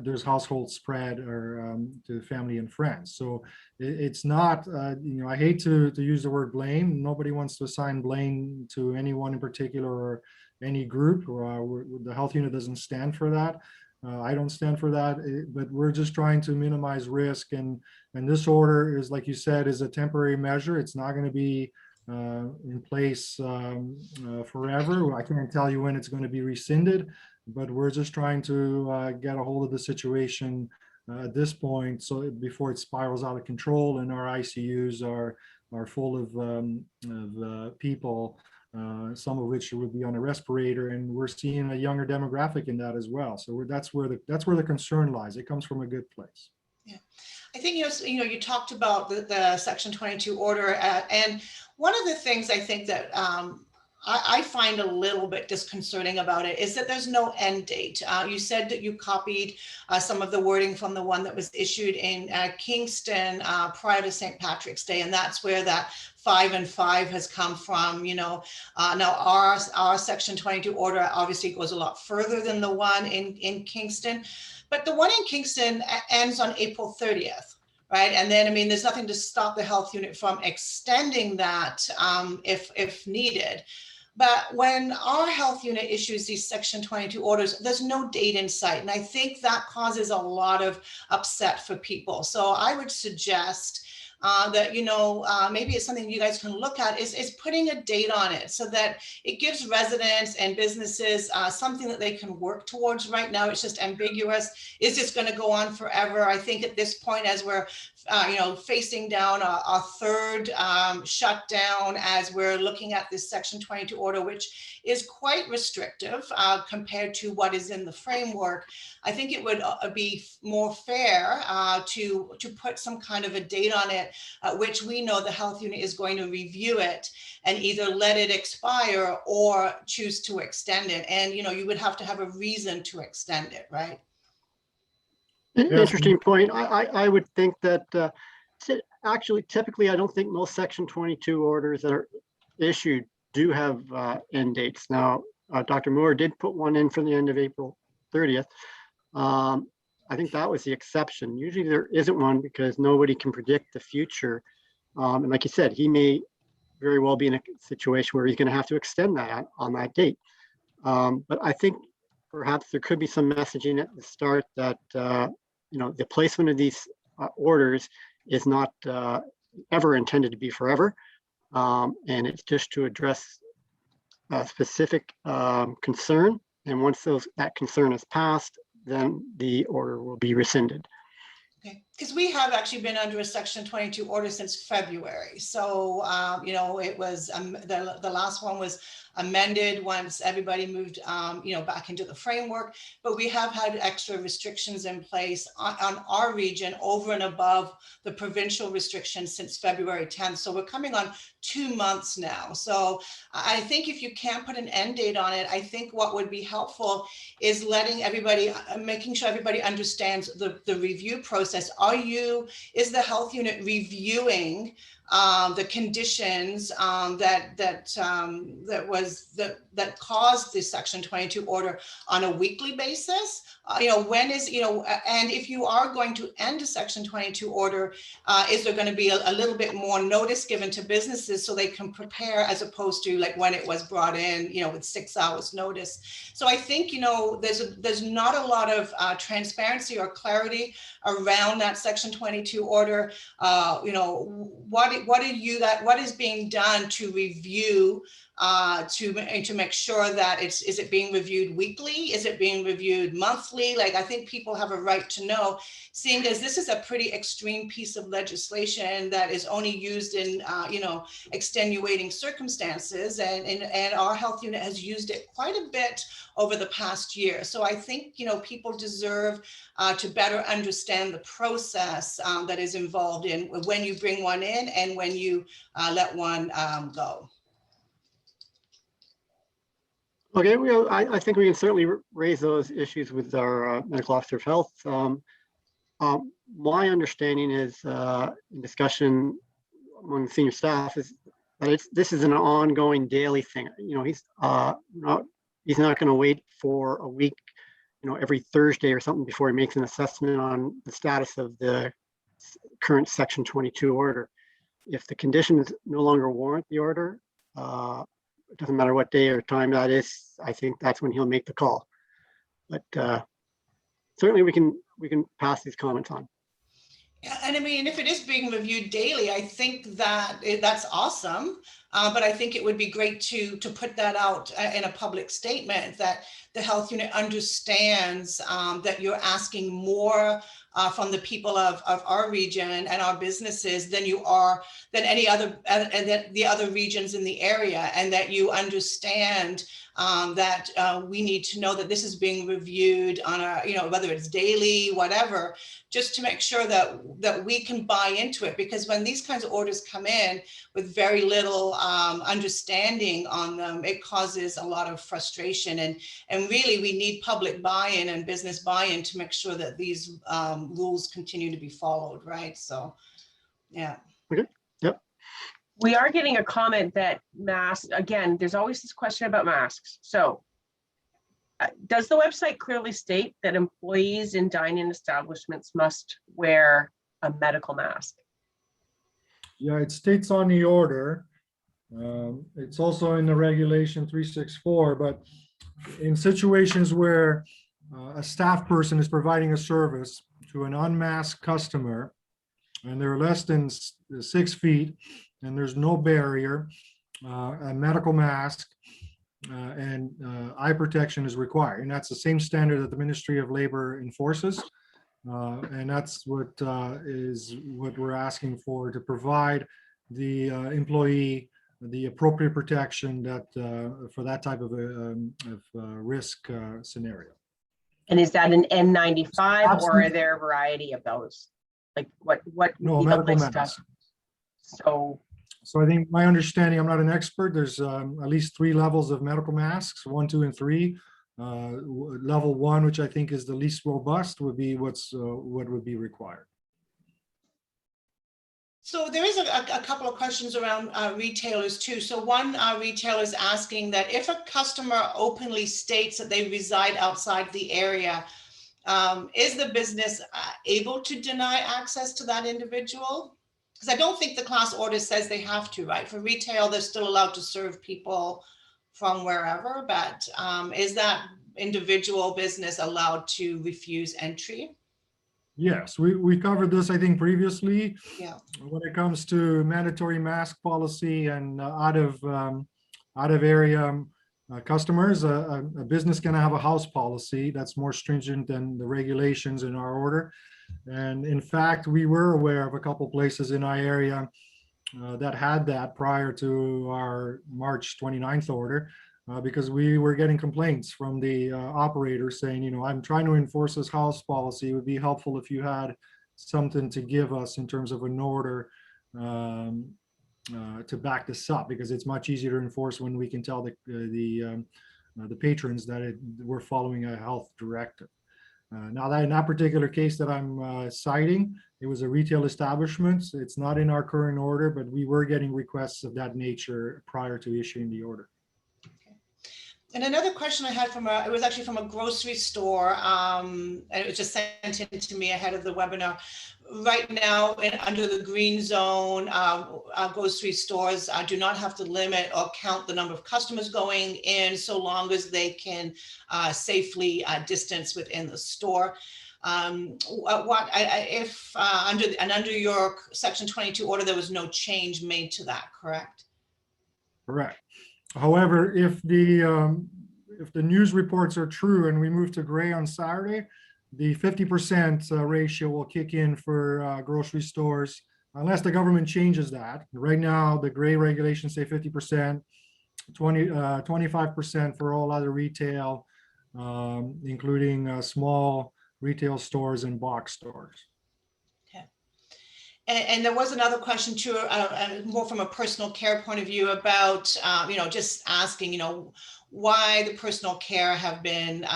there's household spread, or to family and friends. So it's not, I hate to use the word blame. Nobody wants to assign blame to anyone in particular or any group. The health unit doesn't stand for that. I don't stand for that, but we're just trying to minimize risk. And this order is, like you said, is a temporary measure. It's not going to be in place forever. I can't tell you when it's going to be rescinded, but we're just trying to get a hold of the situation at this point, so before it spirals out of control and our ICUs are full of people, some of which would be on a respirator, and we're seeing a younger demographic in that as well. So that's where the concern lies. It comes from a good place. Yeah, I think you talked about the Section 22 order, and one of the things I think that I find a little bit disconcerting about it is that there's no end date. You said that you copied some of the wording from the one that was issued in Kingston prior to St. Patrick's Day, and that's where that 5 and 5 has come from. Now our Section 22 order obviously goes a lot further than the one in Kingston, but the one in Kingston ends on April 30th. Right. And then, there's nothing to stop the health unit from extending that if needed. But when our health unit issues these Section 22 orders, there's no date in sight. And I think that causes a lot of upset for people. So I would suggest that, maybe it's something you guys can look at is putting a date on it, so that it gives residents and businesses something that they can work towards. Right now, it's just ambiguous. Is this going to go on forever? I think at this point, as we're facing down a third shutdown, as we're looking at this Section 22 order, which is quite restrictive compared to what is in the framework, I think it would be more fair to put some kind of a date on it, which we know the health unit is going to review it and either let it expire or choose to extend it. And, you would have to have a reason to extend it, right? Interesting point. I would think that actually, typically, I don't think most Section 22 orders that are issued do have end dates. Now, Dr. Moore did put one in for the end of April 30th. I think that was the exception. Usually there isn't one because nobody can predict the future. And like you said, he may very well be in a situation where he's going to have to extend that on that date. But I think perhaps there could be some messaging at the start that, the placement of these orders is not ever intended to be forever. And it's just to address a specific concern. And once that concern is passed, then the order will be rescinded. Okay, because we have actually been under a Section 22 order since February. So, it was the last one was amended once everybody moved, back into the framework. But we have had extra restrictions in place on our region over and above the provincial restrictions since February 10th. So we're coming on 2 months now. So I think if you can't put an end date on it, I think what would be helpful is letting everybody, making sure everybody understands the review process. Is the health unit reviewing the conditions that caused the Section 22 order on a weekly basis? When is, and if you are going to end a Section 22 order, is there going to be a little bit more notice given to businesses so they can prepare, as opposed to like when it was brought in, with 6 hours notice? So I think, there's not a lot of transparency or clarity around that Section 22 order. What what is being done to review, to make sure that is it being reviewed weekly? Is it being reviewed monthly? Like, I think people have a right to know, seeing as this is a pretty extreme piece of legislation that is only used in, extenuating circumstances, and our health unit has used it quite a bit over the past year. So I think, people deserve to better understand the process that is involved in when you bring one in and when you let one go. Okay, I think we can certainly raise those issues with our medical officer of health. My understanding is in discussion among the senior staff is that this is an ongoing daily thing. He's not going to wait for a week, every Thursday or something before he makes an assessment on the status of the current Section 22 order. If the conditions no longer warrant the order, it doesn't matter what day or time that is, I think that's when he'll make the call. But certainly we can pass these comments on. Yeah, and I mean, if it is being reviewed daily, I think that's awesome. But I think it would be great to put that out in a public statement, that the health unit understands that you're asking more from the people of our region and our businesses than any other, and the other regions in the area, and that you understand that we need to know that this is being reviewed on whether it's daily, whatever, just to make sure that we can buy into it. Because when these kinds of orders come in with very little understanding on them, it causes a lot of frustration. And really, we need public buy-in and business buy-in to make sure that these rules continue to be followed, right? So, yeah. Okay. Yep. We are getting a comment that masks, again, there's always this question about masks. So does the website clearly state that employees in dine-in establishments must wear a medical mask? Yeah, it states on the order. It's also in the regulation 364, but in situations where a staff person is providing a service to an unmasked customer and they're less than 6 feet and there's no barrier, a medical mask and eye protection is required. And that's the same standard that the Ministry of Labor enforces. And that's what we're asking for, to provide the employee the appropriate protection that for that type of risk scenario. And is that an N95 or Absolutely. are there a variety of those? Like what? No, would be the medical list of? mask. So I think my understanding, I'm not an expert, there's at least 3 levels of medical masks, 1, 2, and 3. Level 1, which I think is the least robust, would be what would be required. So there is a couple of questions around retailers too. So one retailer is asking that if a customer openly states that they reside outside the area, is the business able to deny access to that individual? Because I don't think the class order says they have to, right? For retail, they're still allowed to serve people from wherever, but is that individual business allowed to refuse entry? Yes, we covered this, I think, previously. Yeah. When it comes to mandatory mask policy and out of area customers, a business can have a house policy that's more stringent than the regulations in our order. And in fact, we were aware of a couple places in our area that had that prior to our March 29th order. Because we were getting complaints from the operators saying, I'm trying to enforce this house policy. It would be helpful if you had something to give us in terms of an order to back this up, because it's much easier to enforce when we can tell the patrons that we're following a health directive. Now that in that particular case that I'm citing, it was a retail establishment. It's not in our current order, but we were getting requests of that nature prior to issuing the order. And another question I had it was actually from a grocery store, and it was just sent in to me ahead of the webinar. Right now, under the green zone, grocery stores do not have to limit or count the number of customers going in, so long as they can safely distance within the store. If under your section 22 order, there was no change made to that, correct? Correct. However, if the news reports are true and we move to gray on Saturday, the 50% ratio will kick in for grocery stores unless the government changes that. Right now, the gray regulations say 50%, 25% for all other retail, including small retail stores and box stores. And there was another question too, more from a personal care point of view about, just asking, why the personal care have been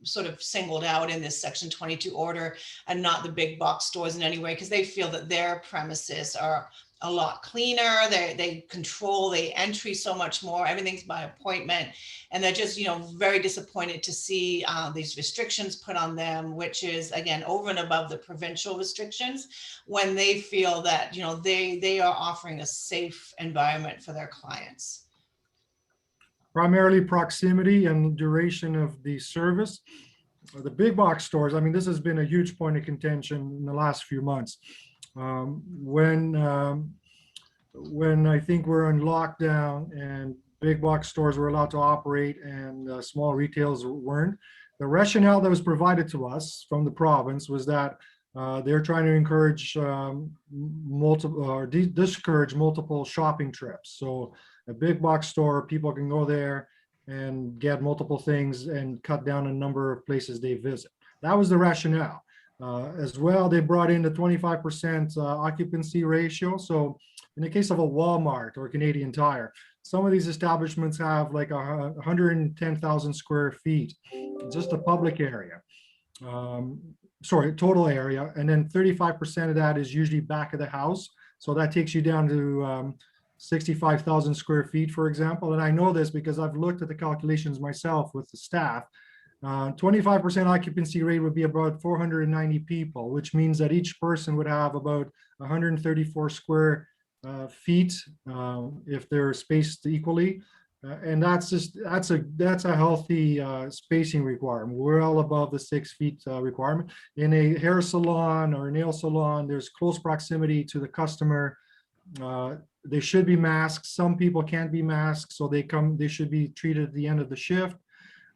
sort of singled out in this section 22 order and not the big box stores in any way, because they feel that their premises are a lot cleaner. They control the entry so much more. Everything's by appointment. And they're just, very disappointed to see these restrictions put on them, which is, again, over and above the provincial restrictions, when they feel that, they are offering a safe environment for their clients. Primarily proximity and duration of the service. The big box stores, I mean, this has been a huge point of contention in the last few months. When I think we're in lockdown and big box stores were allowed to operate and small retailers weren't, the rationale that was provided to us from the province was that they're trying to encourage discourage multiple shopping trips. So a big box store, people can go there and get multiple things and cut down the number of places they visit. That was the rationale. As well, they brought in the 25% occupancy ratio. So in the case of a Walmart or Canadian Tire, some of these establishments have like 110,000 square feet, just a public area. Total area. And then 35% of that is usually back of the house. So that takes you down to 65,000 square feet, for example. And I know this because I've looked at the calculations myself with the staff. 25% occupancy rate would be about 490 people, which means that each person would have about 134 square feet if they're spaced equally. And that's a healthy spacing requirement. We're all above the 6 feet requirement. In a hair salon or nail salon, there's close proximity to the customer. They should be masked. Some people can't be masked, so they should be treated at the end of the shift.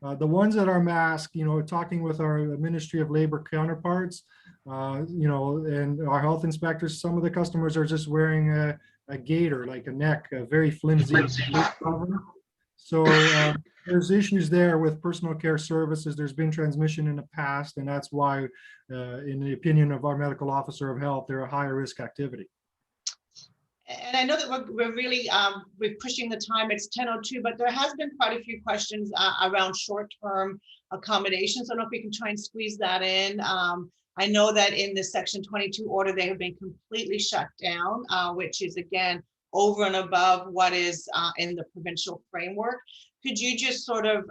The ones that are masked, talking with our Ministry of Labor counterparts, and our health inspectors, some of the customers are just wearing a gaiter, like a very flimsy cover. So there's issues there with personal care services. There's been transmission in the past, and that's why, in the opinion of our medical officer of health, they're a higher risk activity. And I know that we're really we're pushing the time. It's 10:02, but there has been quite a few questions around short-term accommodations. I don't know if we can try and squeeze that in. I know that in the section 22 order, they have been completely shut down, which is, again, over and above what is in the provincial framework. Could you just sort of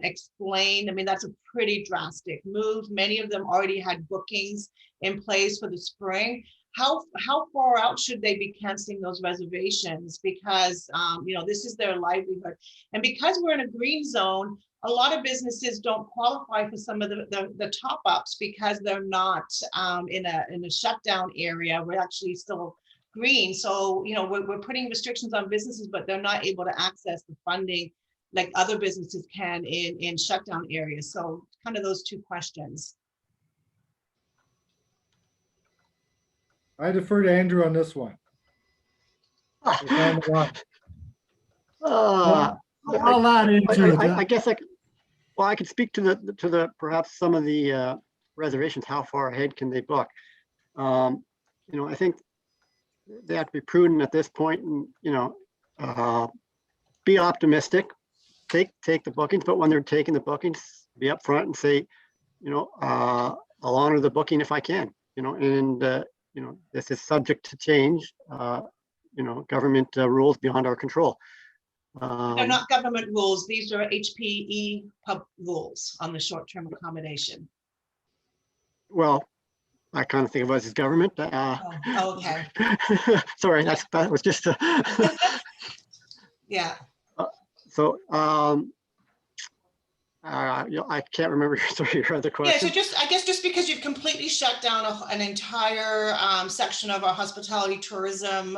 explain? I mean, that's a pretty drastic move. Many of them already had bookings in place for the spring. How far out should they be canceling those reservations? Because, this is their livelihood. And because we're in a green zone, a lot of businesses don't qualify for some of the top ups because they're not in a shutdown area. We're actually still green. So, we're putting restrictions on businesses, but they're not able to access the funding like other businesses can in shutdown areas. So kind of those two questions. I defer to Andrew on this one. I'll add into it. I guess I could speak to the perhaps some of the reservations. How far ahead can they book? I think they have to be prudent at this point, and be optimistic. Take the bookings, but when they're taking the bookings, be upfront and say, I'll honor the booking if I can. This is subject to change. Government rules beyond our control. They're not government rules. These are HPEPH rules on the short-term accommodation. Well, I kind of think of us as government. Okay. Sorry, that was just. Yeah. So I can't remember your other Yeah, so question. I guess just because you've completely shut down an entire section of our hospitality tourism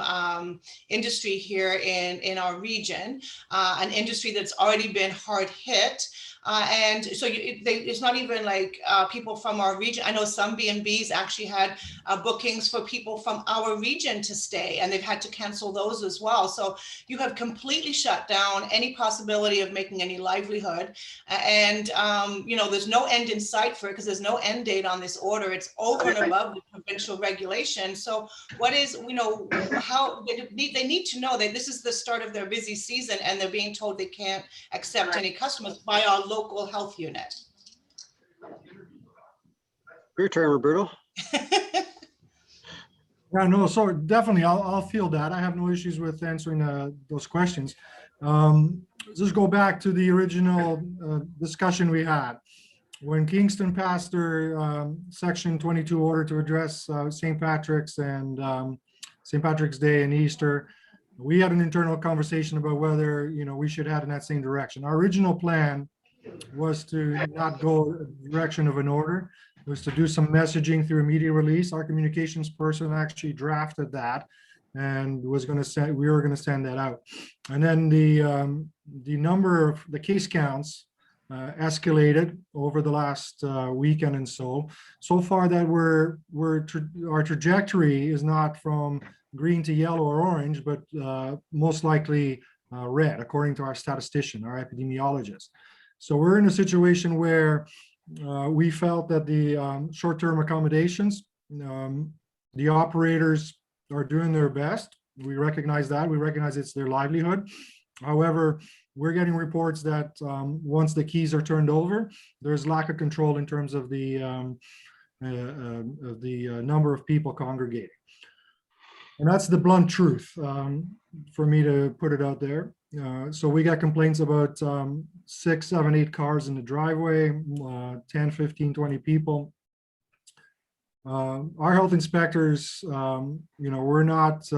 industry here in our region, an industry that's already been hard hit. And so it's not even like people from our region. I know some B&Bs actually had bookings for people from our region to stay, and they've had to cancel those as well. So you have completely shut down any possibility of making any livelihood. And, there's no end in sight for it because there's no end date on this order. It's over and above the provincial regulation. So what is, how they need to know that this is the start of their busy season and they're being told they can't accept any customers by our local health unit. Your turn, Roberto. Yeah, no, so definitely, I'll field that. I have no issues with answering those questions. Just go back to the original discussion we had. When Kingston passed their Section 22 order to address St. Patrick's and St. Patrick's Day and Easter, we had an internal conversation about whether, we should head in that same direction. Our original plan was to not go the direction of an order. It was to do some messaging through a media release. Our communications person actually drafted that and we were going to send that out. And then the number of the case counts escalated over the last weekend and so far that our trajectory is not from green to yellow or orange, but most likely red, according to our statistician, our epidemiologist. So we're in a situation where we felt that the short-term accommodations, the operators are doing their best. We recognize that. We recognize it's their livelihood. However, we're getting reports that once the keys are turned over, there's lack of control in terms of the number of people congregating. And that's the blunt truth for me to put it out there. So we got complaints about 6, 7, 8 cars in the driveway, 10, 15, 20 people. Our health inspectors, we're not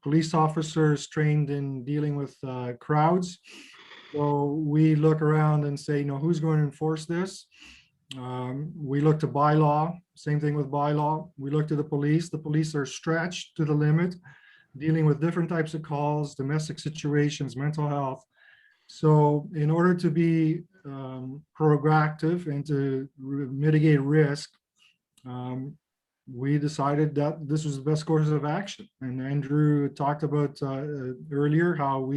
police officers trained in dealing with crowds. So we look around and say, who's going to enforce this? We look to bylaw, same thing with bylaw. We look to the police. The police are stretched to the limit, dealing with different types of calls, domestic situations, mental health. So in order to be proactive and to mitigate risk, we decided that this was the best course of action. And Andrew talked about earlier how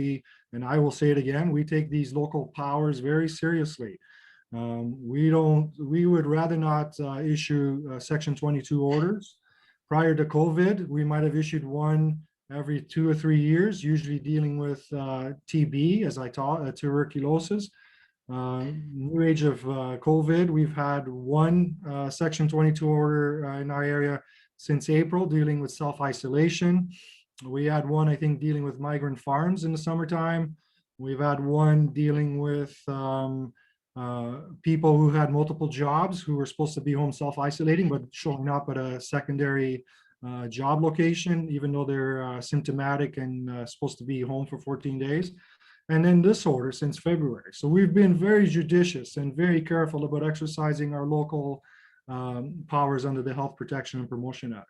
and I will say it again, we take these local powers very seriously. We would rather not issue Section 22 orders. Prior to COVID, we might have issued one every 2 or 3 years, usually dealing with TB, as I taught, tuberculosis. New age of COVID, we've had one Section 22 order in our area since April, dealing with self-isolation. We had one, I think, dealing with migrant farms in the summertime. We've had one dealing with people who had multiple jobs who were supposed to be home self-isolating, but showing up at a secondary job location, even though they're symptomatic and supposed to be home for 14 days. And then this order since February. So we've been very judicious and very careful about exercising our local powers under the Health Protection and Promotion Act.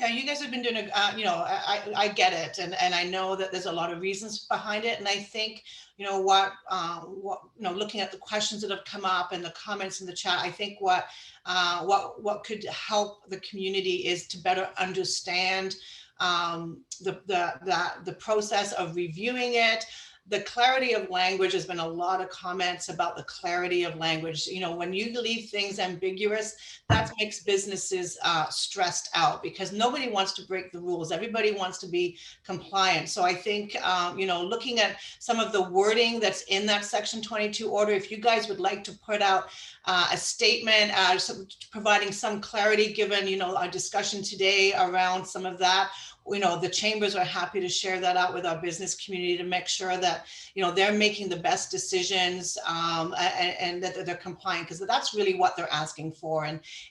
Yeah, you guys have been doing I get it, and I know that there's a lot of reasons behind it, and I think looking at the questions that have come up and the comments in the chat, I think what could help the community is to better understand the process of reviewing it. The clarity of language, has been a lot of comments about the clarity of language. When you leave things ambiguous, that makes businesses stressed out because nobody wants to break the rules. Everybody wants to be compliant. So I think, looking at some of the wording that's in that Section 22 order, if you guys would like to put out a statement, providing some clarity given, our discussion today around some of that, the chambers are happy to share that out with our business community to make sure that, they're making the best decisions and that they're compliant, because that's really what they're asking for.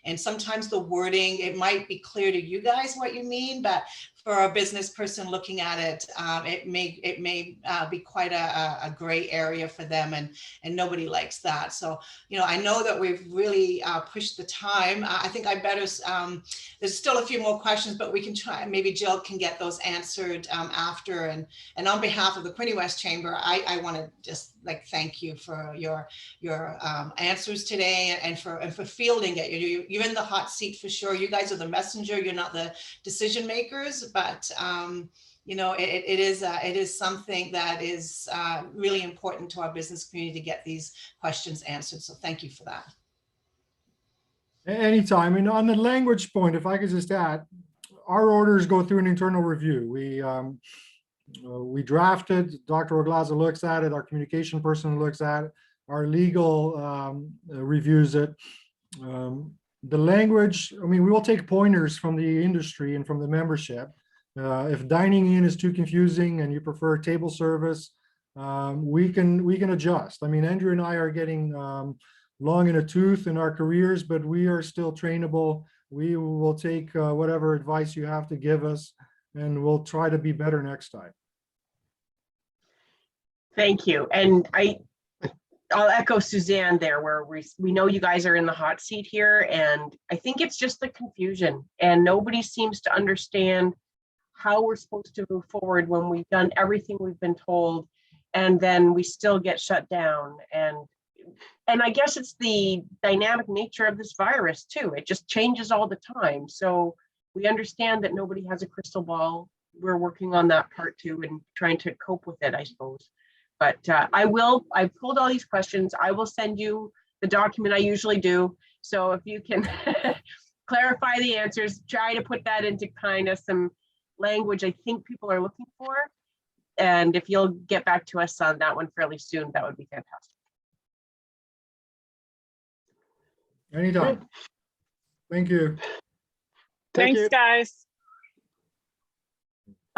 And sometimes the wording, it might be clear to you guys what you mean, but for a business person looking at it, it may be quite a gray area for them, and nobody likes that. So, you know, I know that we've really pushed the time. I think I better, there's still a few more questions, but we can try, maybe Jill can get those answered after. And on behalf of the Quinte West Chamber, I want to just like thank you for your answers today, and for fielding it. You're in the hot seat for sure. You guys are the messenger. You're not the decision makers, but you know, it is something that is really important to our business community to get these questions answered. So thank you for that. Anytime. And on the language point, if I could just add, our orders go through an internal review. We drafted, Dr. Oglaza looks at it, our communication person looks at it, our legal reviews it. The language, I mean, we will take pointers from the industry and from the membership. If dining in is too confusing and you prefer table service, we can adjust. I mean, Andrew and I are getting long in a tooth in our careers, but we are still trainable. We will take whatever advice you have to give us, and we'll try to be better next time. Thank you. And I'll echo Suzanne there, where we know you guys are in the hot seat here, and I think it's just the confusion, and nobody seems to understand how we're supposed to move forward when we've done everything we've been told, and then we still get shut down. And I guess it's the dynamic nature of this virus too. It just changes all the time. So we understand that nobody has a crystal ball. We're working on that part too and trying to cope with it, I suppose. But I've pulled all these questions. I will send you the document I usually do. So if you can clarify the answers, try to put that into kind of some language I think people are looking for. And if you'll get back to us on that one fairly soon, that would be fantastic. Anytime. Thank you. Thank Thanks, you. guys.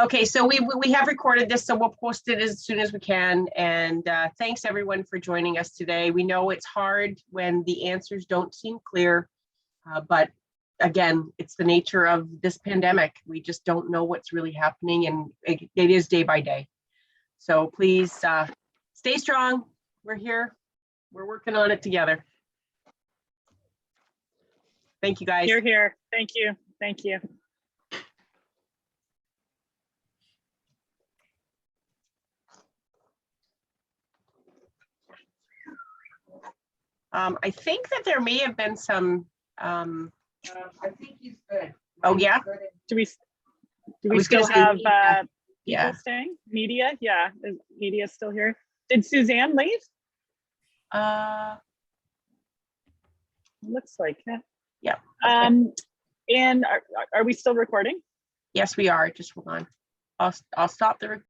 Okay, so we have recorded this, so we'll post it as soon as we can. And thanks everyone for joining us today. We know it's hard when the answers don't seem clear, but again, it's the nature of this pandemic. We just don't know what's really happening, and it is day by day. So please stay strong. We're here. We're working on it together. Thank you, guys. You're here. Thank you. Thank you. I think that there may have been some. I think he's good. Oh yeah. Do we was still gonna say have media. people Yeah. staying? Media? Yeah. Is media still here? Did Suzanne leave? Looks like it. Yeah. And are we still recording? Yes, we are. Just hold on. I'll stop the recording.